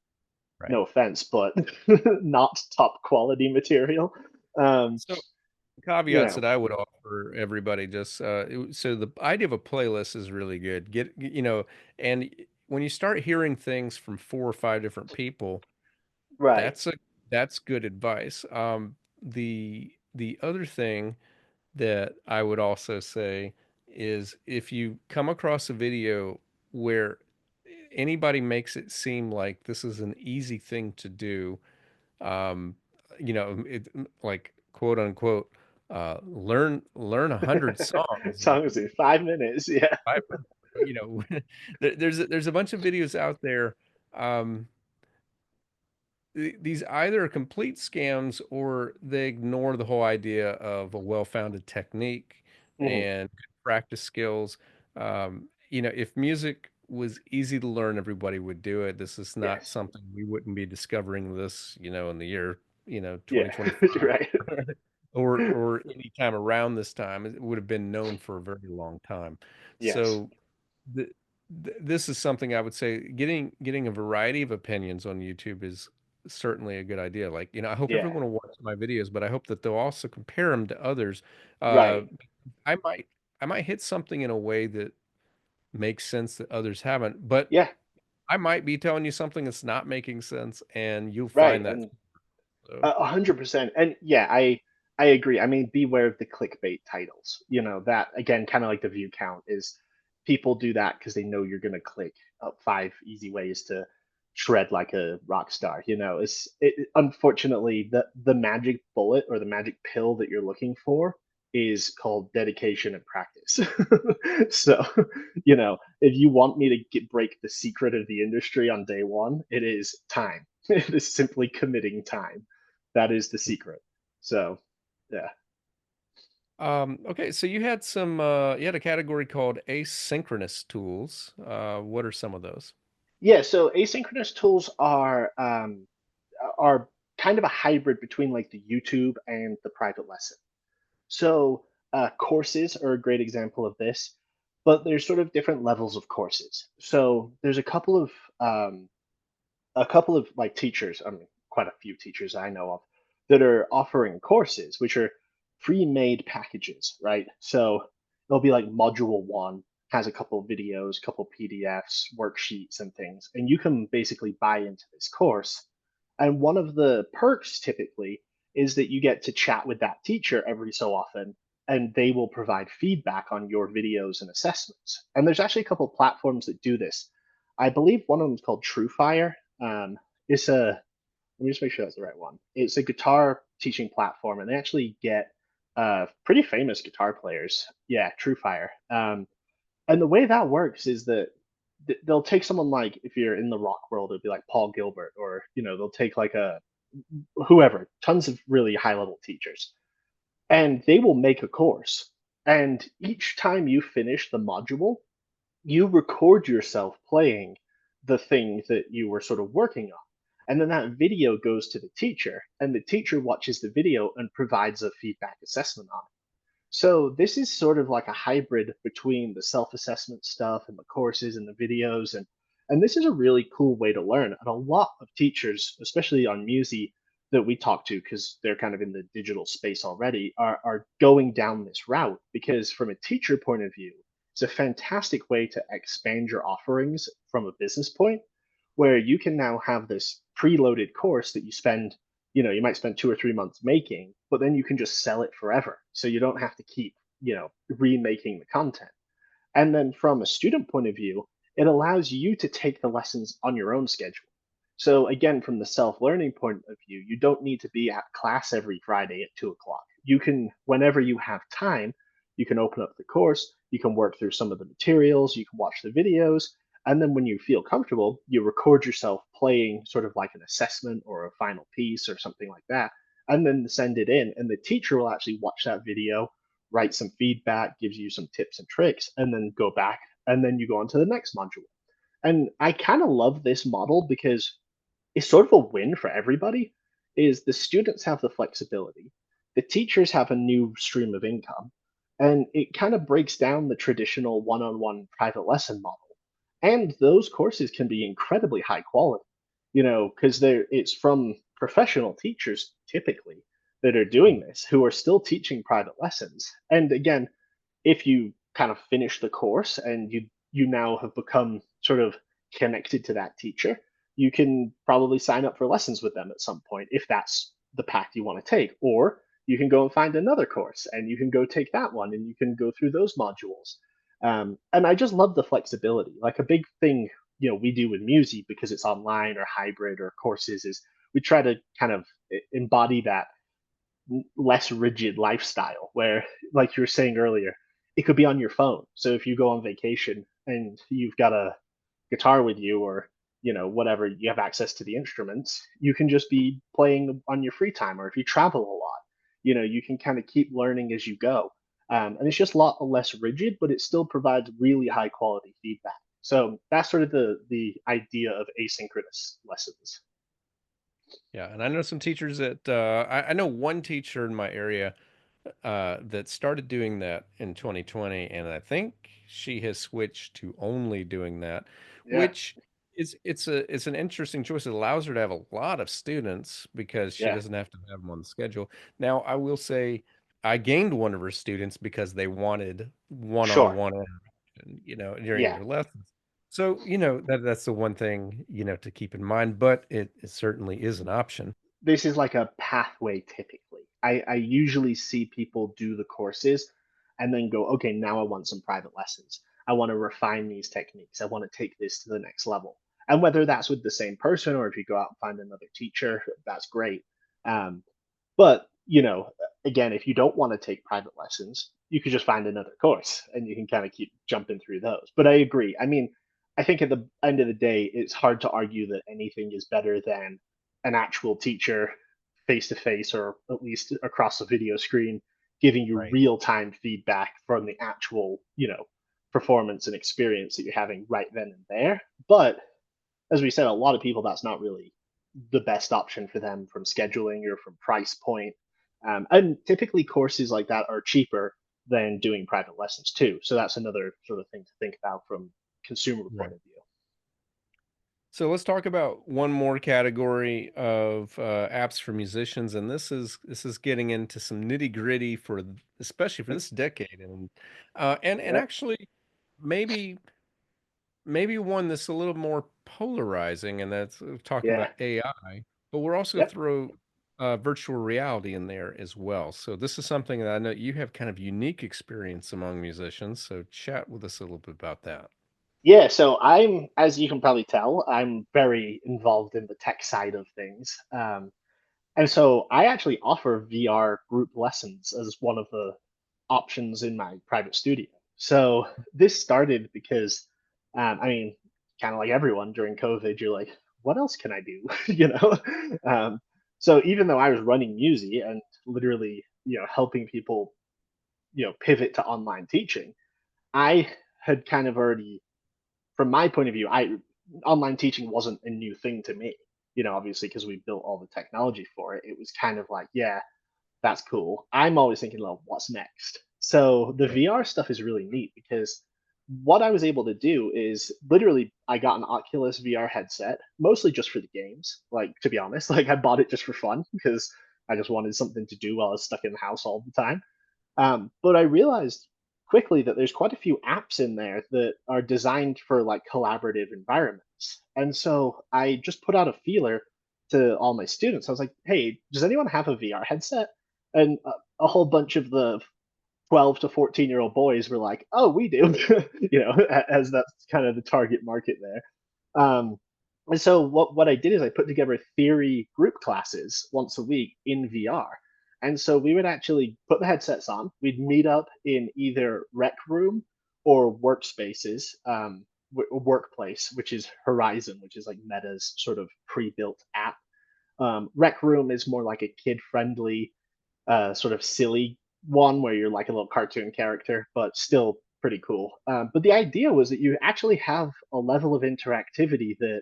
right. no offense, but not top quality material. Um, So you caveats know, that I would offer everybody just so the idea of a playlist is really good. And when you start hearing things from four or five different people, right. that's a that's good advice. The other thing that I would also say is if you come across a video where anybody makes it seem like this is an easy thing to do, um, like quote unquote, learn 100 songs in Songs in 5 minutes. Yeah. 5 minutes. There's a bunch of videos out there. Um, these either are complete scams or they ignore the whole idea of a well-founded technique Mhm. and good practice skills. If music was easy to learn, everybody would do it. This is not Yes. something we wouldn't be discovering this, in the year, Yeah. 2025 Right. or any time around this time. It would have been known for a very long time. Yes. So th this is something I would say getting a variety of opinions on YouTube is certainly a good idea. Like, I hope Yeah. everyone will watch my videos, but I hope that they'll also compare them to others. Uh, Right. I might I might hit something in a way that makes sense that others haven't, but Yeah. I might be telling you something that's not making sense, and you'll Right. find that. And So, 100%. And yeah, I agree. I mean, beware of the clickbait titles. That again, kind of like the view count is people do that because they know you're gonna click up 5 easy ways to shred like a rock star. Unfortunately the magic bullet or the magic pill that you're looking for is called dedication and practice. So, if you want me to break the secret of the industry on day one, it is time. It is simply committing time. That is the secret. So, yeah. okay, so you had a category called asynchronous tools. What are some of those? Yeah, so asynchronous tools are kind of a hybrid between like the YouTube and the private lesson. So, courses are a great example of this, but there's sort of different levels of courses. So there's a couple of like teachers, I mean, quite a few teachers I know of that are offering courses, which are pre-made packages, right? So it'll be like module one has a couple of videos, couple PDFs, worksheets, and things, and you can basically buy into this course. And one of the perks typically is that you get to chat with that teacher every so often, and they will provide feedback on your videos and assessments. And there's actually a couple of platforms that do this. I believe one of them is called TrueFire. It's a Let me just make sure that's the right one. It's a guitar teaching platform, and they actually get pretty famous guitar players. Yeah, TrueFire. And the way that works is that they'll take someone like, if you're in the rock world, it'd be like Paul Gilbert, or they'll take like a whoever, tons of really high level teachers, and they will make a course. And each time you finish the module, you record yourself playing the thing that you were sort of working on. And then that video goes to the teacher, and the teacher watches the video and provides a feedback assessment on it. So this is sort of like a hybrid between the self-assessment stuff and the courses and the videos, and this is a really cool way to learn. And a lot of teachers, especially on Musi that we talk to, because they're kind of in the digital space already, are going down this route because from a teacher point of view, it's a fantastic way to expand your offerings from a business point, where you can now have this preloaded course that you might spend 2 or 3 months making, but then you can just sell it forever. So you don't have to keep, remaking the content. And then from a student point of view, it allows you to take the lessons on your own schedule. So again, from the self-learning point of view, you don't need to be at class every Friday at 2 o'clock. You can, whenever you have time, you can open up the course, you can work through some of the materials, you can watch the videos, and then when you feel comfortable, you record yourself playing sort of like an assessment or a final piece or something like that, and then send it in. And the teacher will actually watch that video, write some feedback, gives you some tips and tricks, and then go back, and then you go on to the next module. And I kind of love this model because it's sort of a win for everybody. Is the students have the flexibility, the teachers have a new stream of income, and it kind of breaks down the traditional one-on-one private lesson model. And those courses can be incredibly high quality, because it's from professional teachers typically that are doing this, who are still teaching private lessons. And again, if you kind of finish the course and you now have become sort of connected to that teacher, you can probably sign up for lessons with them at some point if that's the path you want to take. Or you can go and find another course and you can go take that one and you can go through those modules. And I just love the flexibility. Like a big thing, we do with Musi, because it's online or hybrid or courses, is we try to kind of embody that less rigid lifestyle where, like you were saying earlier, it could be on your phone. So if you go on vacation and you've got a guitar with you, or whatever, you have access to the instruments, you can just be playing on your free time. Or if you travel a lot, you can kind of keep learning as you go. And it's just a lot less rigid, but it still provides really high quality feedback. So that's sort of the idea of asynchronous lessons. Yeah, and I know some teachers that I know one teacher in my area that started doing that in 2020, and I think she has switched to only doing that, Yeah, which is it's an interesting choice. It allows her to have a lot of students because she yeah, doesn't have to have them on the schedule. Now, I will say I gained one of her students because they wanted sure. one-on-one interaction, during Yeah, their lessons. So, that's the one thing, to keep in mind, but it certainly is an option. this is like a pathway typically. I usually see people do the courses and then go, okay, now I want some private lessons. I want to refine these techniques. I want to take this to the next level. And whether that's with the same person or if you go out and find another teacher, that's great. Um, but, again, if you don't want to take private lessons, you could just find another course and you can kind of keep jumping through those. But I agree. I mean, I think at the end of the day, it's hard to argue that anything is better than an actual teacher face to face, or at least across a video screen, giving you Right. real time feedback from the actual, performance and experience that you're having right then and there. But as we said, a lot of people, that's not really the best option for them from scheduling or from price point. And typically courses like that are cheaper than doing private lessons too. So that's another sort of thing to think about from consumer point Right. of view. So let's talk about one more category of apps for musicians, and this is getting into some nitty gritty for especially for this decade, and Yeah, actually maybe maybe one that's a little more polarizing, and that's talking yeah, about AI, but we're also yep. throw virtual reality in there as well. So this is something that I know you have kind of unique experience among musicians. So chat with us a little bit about that. Yeah, so as you can probably tell, I'm very involved in the tech side of things. And so I actually offer VR group lessons as one of the options in my private studio. So this started because, I mean, kind of like everyone during COVID, you're like, what else can I do? you know? Um, so even though I was running Musi and literally, helping people, pivot to online teaching, I had kind of already, from my point of view, I online teaching wasn't a new thing to me. Obviously because we built all the technology for it. It was kind of like, yeah, that's cool. I'm always thinking, well, what's next? So the Right. VR stuff is really neat because what I was able to do is literally I got an Oculus VR headset, mostly just for the games. Like, to be honest, like I bought it just for fun because I just wanted something to do while I was stuck in the house all the time. But I realized quickly that there's quite a few apps in there that are designed for like collaborative environments. And so I just put out a feeler to all my students. I was like, hey, does anyone have a VR headset? And a whole bunch of the 12 to 14-year-old boys were like, oh, we do, as that's kind of the target market there. And so what I did is I put together theory group classes once a week in VR. And so we would actually put the headsets on. We'd meet up in either rec room or workspaces, workplace, which is Horizon, which is like Meta's sort of pre-built app. Rec room is more like a kid-friendly, sort of silly one where you're like a little cartoon character, but still pretty cool. But the idea was that you actually have a level of interactivity that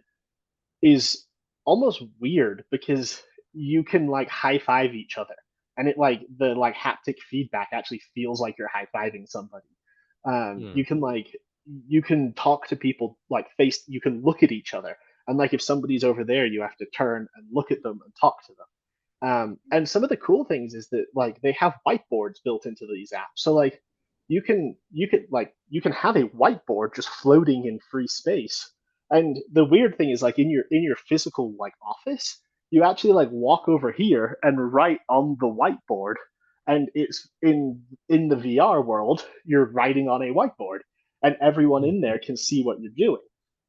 is almost weird because you can like high five each other, and it like the like haptic feedback actually feels like you're high fiving somebody. Hmm. You can talk to people like face. You can look at each other, and like if somebody's over there, you have to turn and look at them and talk to them. And some of the cool things is that like they have whiteboards built into these apps. So like you can have a whiteboard just floating in free space. And the weird thing is like in your physical like office, you actually like walk over here and write on the whiteboard. And it's in the VR world, you're writing on a whiteboard, and everyone Hmm. in there can see what you're doing.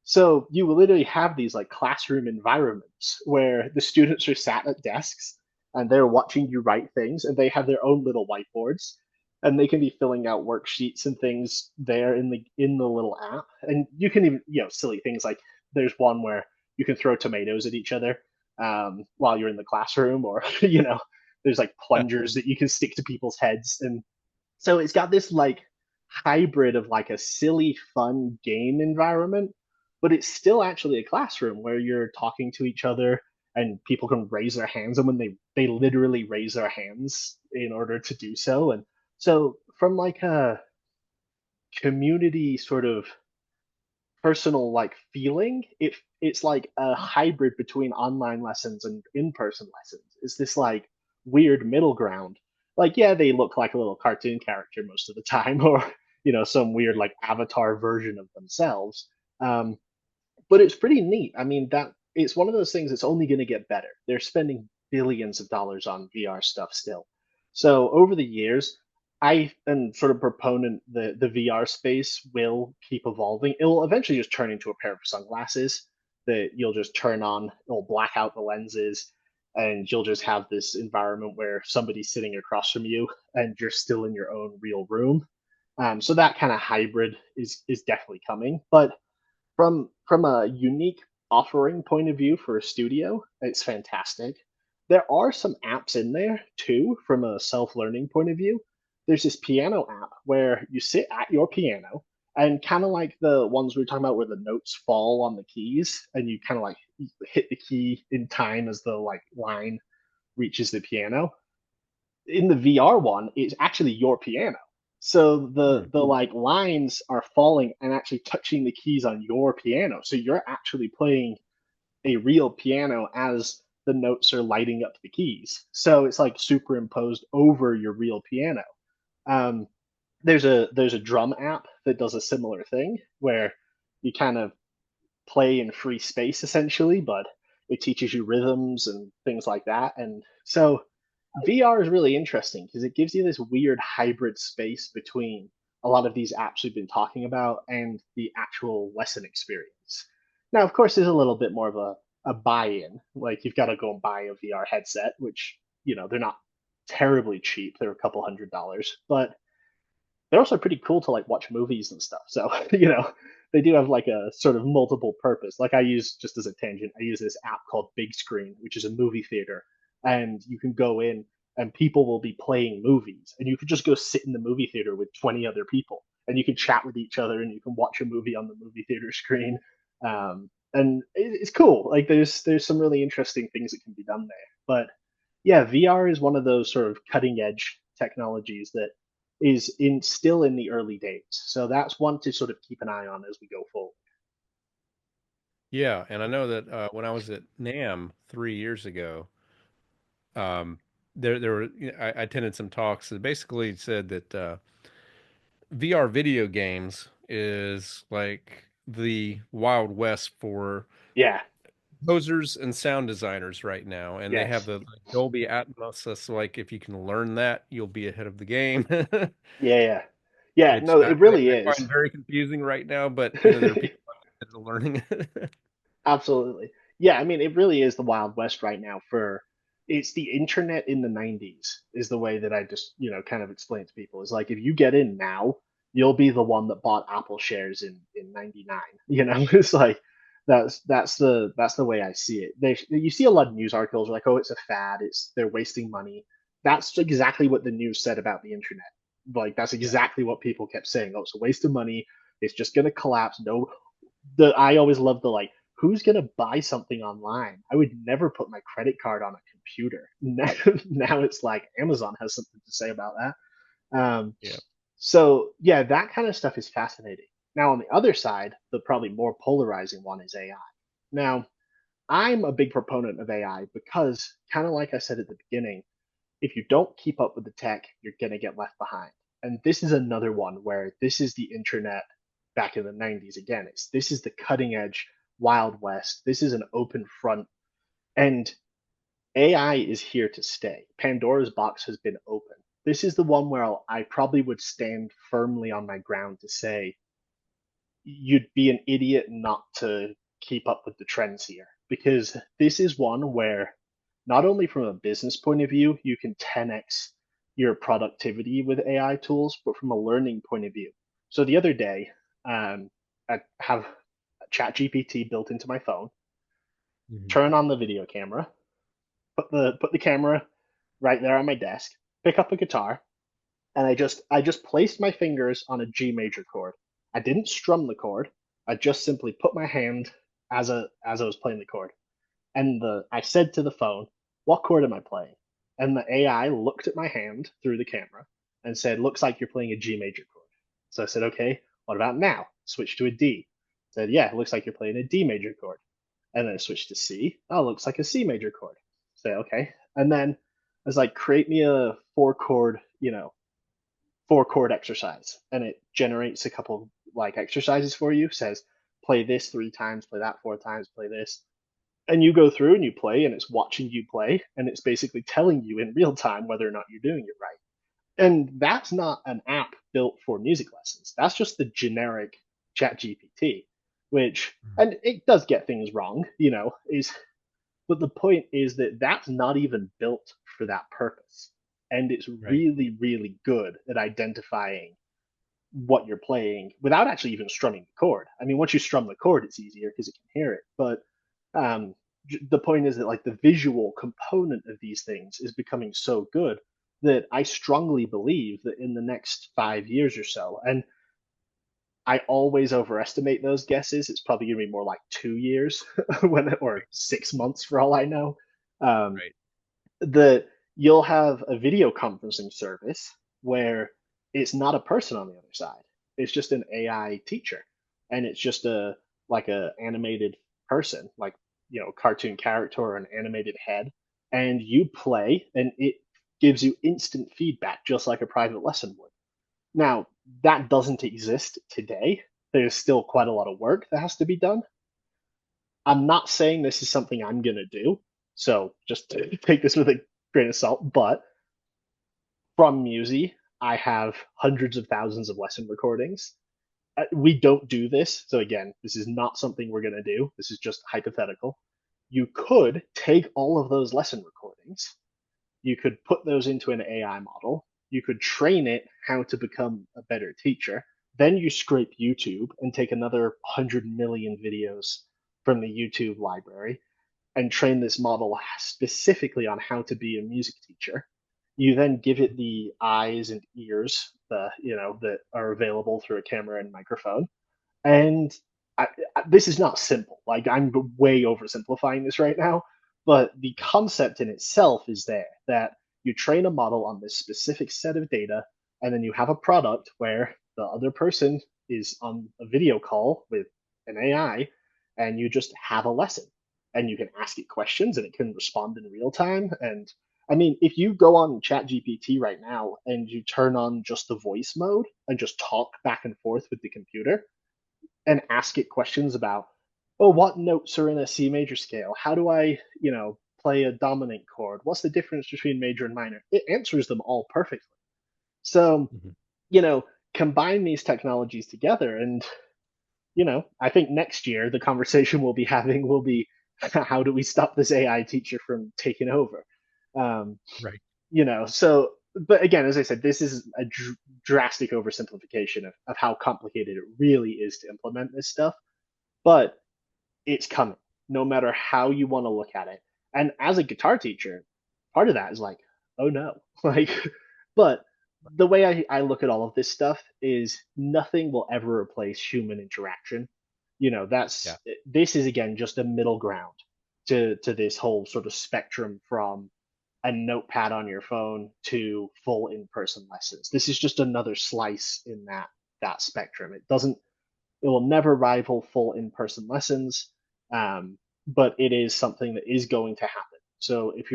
So you will literally have these like classroom environments where the students are sat at desks and they're watching you write things, and they have their own little whiteboards, and they can be filling out worksheets and things there in the little app. And you can even, silly things like there's one where you can throw tomatoes at each other, while you're in the classroom, or there's like plungers that you can stick to people's heads. And so it's got this like hybrid of like a silly fun game environment, but it's still actually a classroom where you're talking to each other, and people can raise their hands, and when they literally raise their hands in order to do so. And so from like a community sort of personal like feeling, it's like a hybrid between online lessons and in-person lessons. It's this like weird middle ground. Like, yeah, they look like a little cartoon character most of the time, or some weird Right. like avatar version of themselves. um, but it's pretty neat. I mean, that it's one of those things that's only going to get better. They're spending billions of dollars on VR stuff still. So over the years, I am sort of proponent the VR space will keep evolving. It will eventually just turn into a pair of sunglasses that you'll just turn on. It'll black out the lenses, and you'll just have this environment where somebody's sitting across from you, and you're still in your own real room. So that kind of hybrid is definitely coming, but from a unique offering point of view for a studio, it's fantastic. There are some apps in there too from a self-learning point of view. There's this piano app where you sit at your piano, and kind of like the ones we were talking about where the notes fall on the keys and you kind of like hit the key in time as the like line reaches the piano. In the VR one, it's actually your piano. So the Hmm. the like lines are falling and actually touching the keys on your piano. So you're actually playing a real piano as the notes are lighting up the keys. So it's like superimposed over your real piano. Um, there's a drum app that does a similar thing where you kind of play in free space essentially, but it teaches you rhythms and things like that. And so VR is really interesting because it gives you this weird hybrid space between a lot of these apps we've been talking about and the actual lesson experience. Now, of course, there's a little bit more of a buy-in. Like you've got to go and buy a VR headset, which, they're not terribly cheap. They're a couple $100, but they're also pretty cool to like watch movies and stuff. So, they do have like a sort of multiple purpose. Like I use, just as a tangent, I use this app called Big Screen, which is a movie theater, and you can go in and people will be playing movies, and you could just go sit in the movie theater with 20 other people, and you can chat with each other, and you can watch a movie on the movie theater screen. And it's cool. Like there's some really interesting things that can be done there. But yeah, VR is one of those sort of cutting edge technologies that is in still in the early days. So that's one to sort of keep an eye on as we go forward. Yeah, and I know that when I was at NAM 3 years ago, um, there were I attended some talks that basically said that VR video games is like the Wild West for Yeah. composers and sound designers right now, and they have Yes. the Dolby Atmos. So like if you can learn that, you'll be ahead of the game, Yeah. Yeah. Yeah. which No, I, it I really I is. find very confusing right now. But you know there are people that are learning it. Absolutely. Yeah, I mean, it really is the Wild West right now for it's the internet in the 90s is the way that I just, kind of explain to people. Is like if you get in now, you'll be the one that bought Apple shares in 99. It's like that's the way I see it. You see a lot of news articles like, "Oh, it's a fad, they're wasting money." That's exactly what the news said about the internet. Like that's Yeah, exactly what people kept saying. "Oh, it's a waste of money. It's just going to collapse." No, I always love the like, who's gonna buy something online? I would never put my credit card on a computer. Now it's like Amazon has something to say about that. yeah. So yeah, that kind of stuff is fascinating. Now on the other side, the probably more polarizing one is AI. Now I'm a big proponent of AI because, kind of like I said at the beginning, if you don't keep up with the tech, you're going to get left behind. And this is another one where this is the internet back in the 90s again. This is the cutting edge Wild West. This is an open front, and AI is here to stay. Pandora's box has been open. This is the one where I probably would stand firmly on my ground to say you'd be an idiot not to keep up with the trends here, because this is one where not only from a business point of view you can 10x your productivity with AI tools, but from a learning point of view. So the other day, I have ChatGPT built into my phone. Mhm. Turn on the video camera, put the camera right there on my desk, pick up a guitar, and I just placed my fingers on a G major chord. I didn't strum the chord. I just simply put my hand as I was playing the chord. And I said to the phone, "What chord am I playing?" And the AI looked at my hand through the camera and said, "Looks like you're playing a G major chord." So I said, "Okay, what about now?" Switch to a D. Said, "Yeah, it looks like you're playing a D major chord." And then I switched to C. Oh, looks like a C major chord. Say, okay. And then I was like, "Create me a four chord exercise," and it generates a couple like exercises for you. Says play this 3 times, play that 4 times, play this, and you go through and you play, and it's watching you play, and it's basically telling you in real time whether or not you're doing it right. And that's not an app built for music lessons. That's just the generic chat gpt, which, and it does get things wrong, is, but the point is that that's not even built for that purpose. And it's Right. really, really good at identifying what you're playing without actually even strumming the chord. I mean, once you strum the chord, it's easier because it can hear it. But um, the point is that like the visual component of these things is becoming so good that I strongly believe that in the next 5 years or so, and I always overestimate those guesses. It's probably going to be more like 2 years or 6 months for all I know. Um, Right. that you'll have a video conferencing service where it's not a person on the other side. It's just an AI teacher, and it's just a animated person, like cartoon character or an animated head, and you play, and it gives you instant feedback just like a private lesson would. Now, that doesn't exist today. There's still quite a lot of work that has to be done. I'm not saying this is something I'm going to do, so just take this with a grain of salt. But from Musi, I have hundreds of thousands of lesson recordings. We don't do this. So, again, this is not something we're going to do. This is just hypothetical. You could take all of those lesson recordings, you could put those into an AI model, you could train it how to become a better teacher, Then you scrape YouTube and take another 100 million videos from the YouTube library and train this model specifically on how to be a music teacher. You then give it the eyes and ears, that are available through a camera and microphone. And this is not simple. Like, I'm way oversimplifying this right now, but the concept in itself is there that you train a model on this specific set of data, and then you have a product where the other person is on a video call with an AI, and you just have a lesson, and you can ask it questions, and it can respond in real time. And I mean, if you go on ChatGPT right now and you turn on just the voice mode and just talk back and forth with the computer, and ask it questions about, oh, what notes are in a C major scale? How do I, play a dominant chord? What's the difference between major and minor? It answers them all perfectly. So, Mhm. you know, combine these technologies together, and I think next year the conversation we'll be having will be, how do we stop this AI teacher from taking over? Um, Right. so, but again, as I said, this is a drastic oversimplification of how complicated it really is to implement this stuff, but it's coming no matter how you want to look at it. And as a guitar teacher, part of that is like, oh no. Like, but the way I look at all of this stuff is nothing will ever replace human interaction. Yeah. This is again just a middle ground to this whole sort of spectrum from a notepad on your phone to full in-person lessons. This is just another slice in that spectrum. It will never rival full in-person lessons, but it is something that is going to happen. So if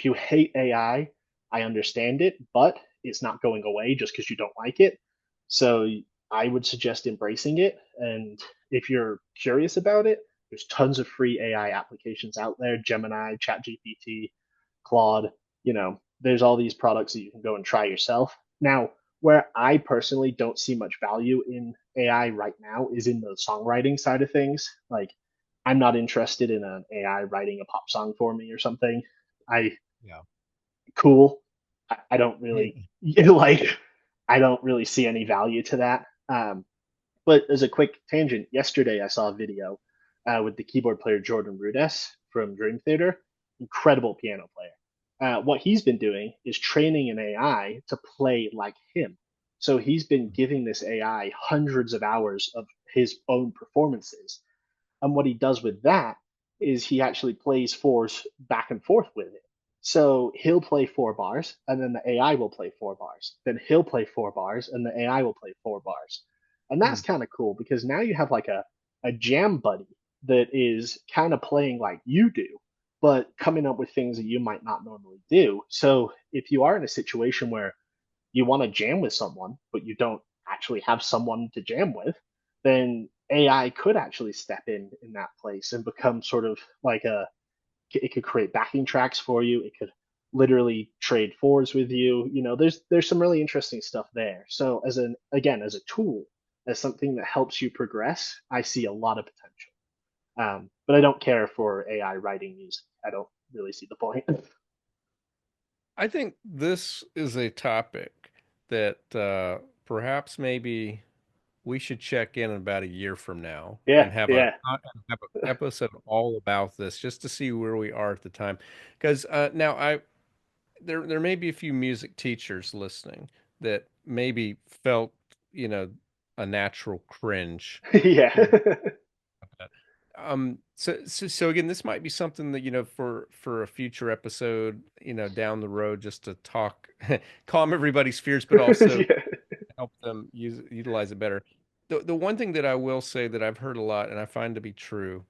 you hate AI, I understand it, but it's not going away just because you don't like it. So I would suggest embracing it. And if you're curious about it, there's tons of free AI applications out there: Gemini, ChatGPT, Claude. There's all these products that you can go and try yourself. Now, where I personally don't see much value in AI right now is in the songwriting side of things. Like, I'm not interested in an AI writing a pop song for me or something. I Yeah. Cool. I don't Yeah. really like. I don't really see any value to that. But as a quick tangent, yesterday I saw a video with the keyboard player Jordan Rudess from Dream Theater, incredible piano player. What he's been doing is training an AI to play like him. So he's been giving this AI hundreds of hours of his own performances. And what he does with that is he actually plays fours back and forth with it. So he'll play 4 bars, and then the AI will play 4 bars. Then he'll play 4 bars, and the AI will play 4 bars. And Hmm. that's kind of cool because now you have like a jam buddy that is kind of playing like you do, but coming up with things that you might not normally do. So if you are in a situation where you want to jam with someone, but you don't actually have someone to jam with, then AI could actually step in that place and become sort of like it could create backing tracks for you. It could literally trade fours with you. There's some really interesting stuff there. So as a tool, as something that helps you progress, I see a lot of potential. But I don't care for AI writing music. I don't really see the point. I think this is a topic that perhaps maybe we should check in about a year from now Yeah, and have yeah. have an episode all about this just to see where we are at the time. Because now there may be a few music teachers listening that maybe felt, you know, a natural cringe. Yeah. So again, this might be something that, for a future episode, down the road, just to talk, calm everybody's fears, but also Yeah. help them utilize it better. The one thing that I will say that I've heard a lot and I find to be true,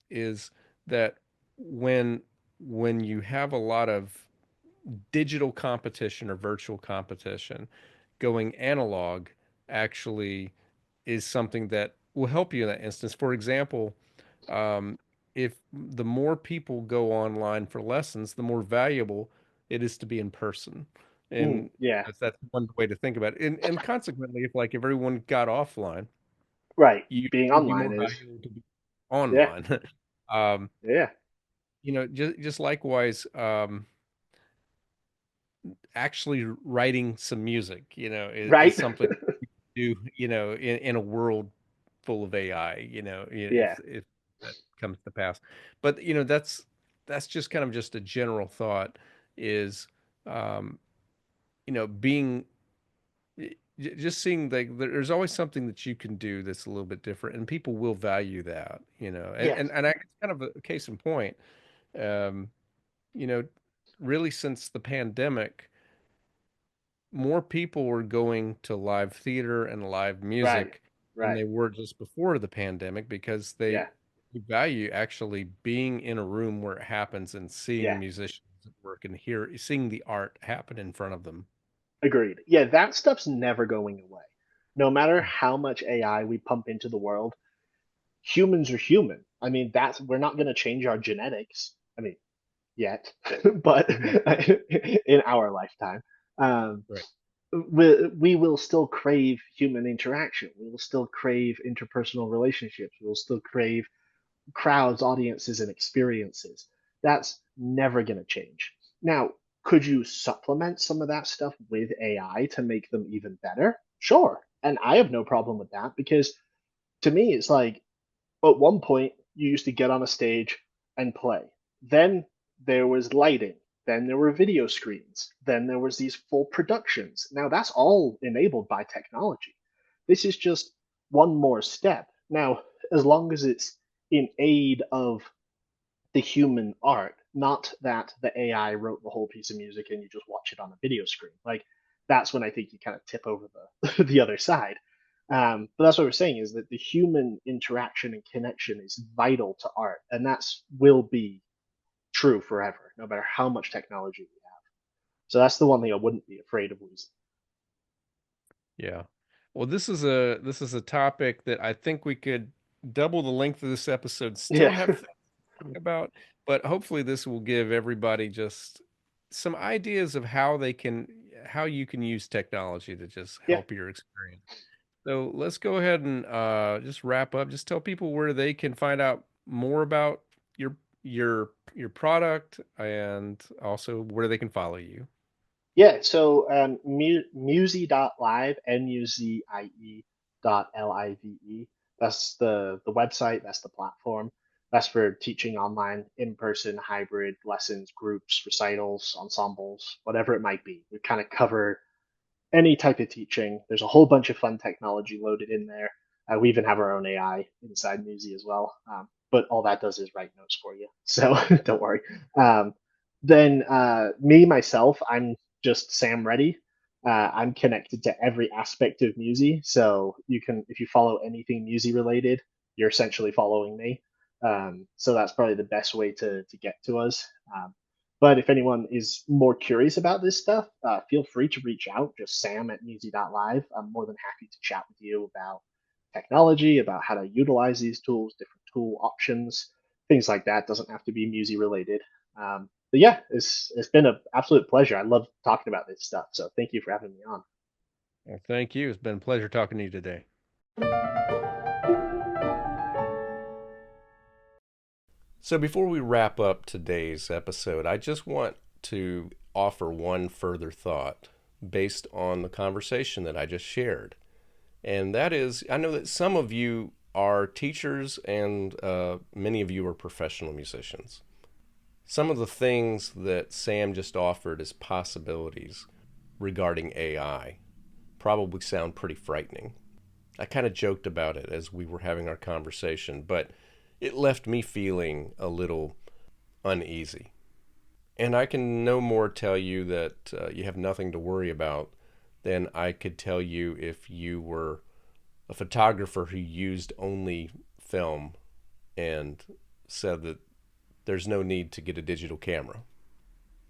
is that when you have a lot of digital competition or virtual competition, going analog actually is something that will help you in that instance. For example, um, if the more people go online for lessons, the more valuable it is to be in person. And Yeah. that's one way to think about it. And consequently, if everyone got offline, Right. you Being it would be online more is, valuable to be yeah, online. Um, yeah, just likewise, actually writing some music, is right. something. do, in a world full of AI, Yeah. if that comes to pass. But that's just kind of just a general thought is, um, being just seeing like there's always something that you can do that's a little bit different, and people will value that, and Yes. and it's kind of a case in point. Um, you know, really since the pandemic, more people were going to live theater and live Right. music than Right. they were just before the pandemic because they Yeah. value actually being in a room where it happens and Yeah. seeing musicians at work and seeing the art happen in front of them. Agreed. Yeah, that stuff's never going away. No matter how much AI we pump into the world, humans are human. I mean, that's we're not going to change our genetics. I mean, yet, but Mhm. in our lifetime, um, Right. we will still crave human interaction. We will still crave interpersonal relationships. We will still crave crowds, audiences, and experiences. That's never going to change. Now, could you supplement some of that stuff with AI to make them even better? Sure. And I have no problem with that because to me, it's like at one point you used to get on a stage and play. Then there was lighting. Then there were video screens. Then there was these full productions. Now that's all enabled by technology. This is just one more step. Now, as long as it's in aid of the human art, not that the AI wrote the whole piece of music and you just watch it on a video screen. Like that's when I think you kind of tip over the the other side. But that's what we're saying is that the human interaction and connection is vital to art, and that's will be true forever, no matter how much technology we have. So that's the one thing I wouldn't be afraid of losing. Yeah. Well, this is a topic that I think we could double the length of this episode, still Yeah, have things to talk about, but hopefully this will give everybody just some ideas of how you can use technology to just yeah. help your experience. So let's go ahead and just wrap up. Just tell people where they can find out more about your your product and also where they can follow you. Yeah, so musie.live, Muzie dot Live. That's the website, that's the platform. That's for teaching online, in-person, hybrid lessons, groups, recitals, ensembles, whatever it might be. We kind of cover any type of teaching. There's a whole bunch of fun technology loaded in there. We even have our own AI inside Musi as well. But all that does is write notes for you. So don't worry. Then me, myself, I'm just Sam Reti. I'm connected to every aspect of Musi. So you can, if you follow anything Musi related, you're essentially following me. So that's probably the best way to get to us. But if anyone is more curious about this stuff, feel free to reach out. Just sam@musi.live. I'm more than happy to chat with you about technology, about how to utilize these tools, different tool options, things like that. Doesn't have to be Musi related. But yeah, it's been an absolute pleasure. I love talking about this stuff. So thank you for having me on. Well, thank you. It's been a pleasure talking to you today. So before we wrap up today's episode, I just want to offer one further thought based on the conversation that I just shared. And that is, I know that some of you are teachers and many of you are professional musicians. Some of the things that Sam just offered as possibilities regarding AI probably sound pretty frightening. I kind of joked about it as we were having our conversation, but it left me feeling a little uneasy. And I can no more tell you that you have nothing to worry about than I could tell you if you were a photographer who used only film and said that there's no need to get a digital camera.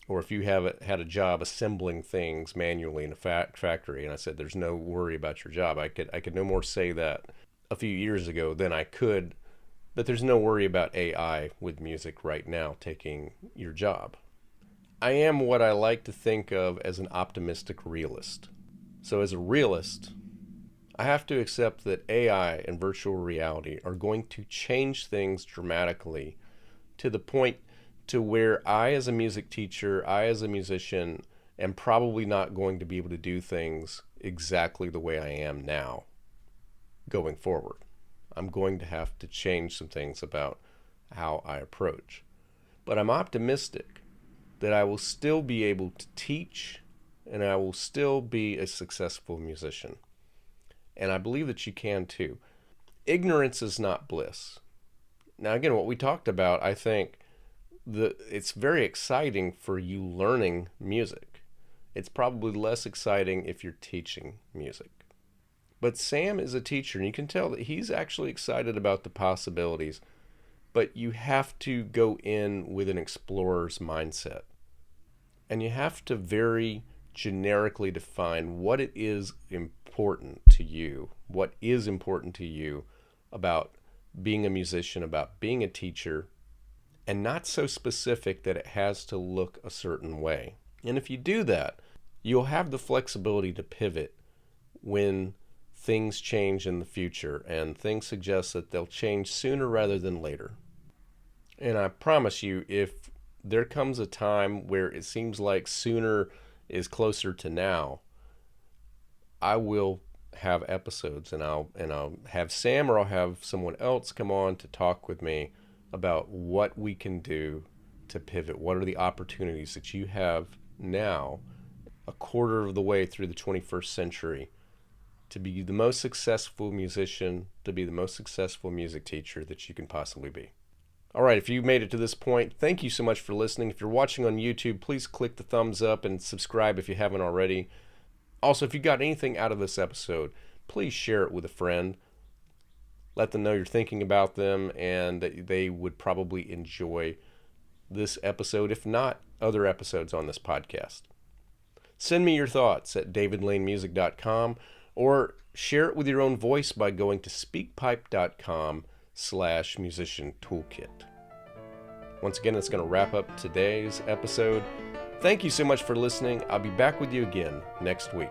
Or if you had a job assembling things manually in a factory, and I said there's no worry about your job, I could no more say that a few years ago than I could that there's no worry about AI with music right now taking your job. I am what I like to think of as an optimistic realist. So as a realist, I have to accept that AI and virtual reality are going to change things dramatically to the point to where I, as a music teacher, I, as a musician, am probably not going to be able to do things exactly the way I am now going forward. I'm going to have to change some things about how I approach. But I'm optimistic that I will still be able to teach and I will still be a successful musician. And I believe that you can too. Ignorance is not bliss. Now, again, what we talked about, I think it's very exciting for you learning music. It's probably less exciting if you're teaching music. But Sam is a teacher, and you can tell that he's actually excited about the possibilities. But you have to go in with an explorer's mindset. And you have to very generically define what it is important to you, what is important to you about being a musician, about being a teacher, and not so specific that it has to look a certain way. And if you do that, you'll have the flexibility to pivot when things change in the future, and things suggest that they'll change sooner rather than later. And I promise you, if there comes a time where it seems like sooner is closer to now, I will have episodes, and I'll have Sam or I'll have someone else come on to talk with me about what we can do to pivot. What are the opportunities that you have now, a quarter of the way through the 21st century, to be the most successful musician, to be the most successful music teacher that you can possibly be. All right, if you made it to this point, thank you so much for listening. If you're watching on YouTube, please click the thumbs up and subscribe if you haven't already. Also, if you got anything out of this episode, please share it with a friend. Let them know you're thinking about them and that they would probably enjoy this episode, if not other episodes on this podcast. Send me your thoughts at davidlanemusic.com or share it with your own voice by going to speakpipe.com/musician toolkit. Once again, that's going to wrap up today's episode. Thank you so much for listening. I'll be back with you again next week.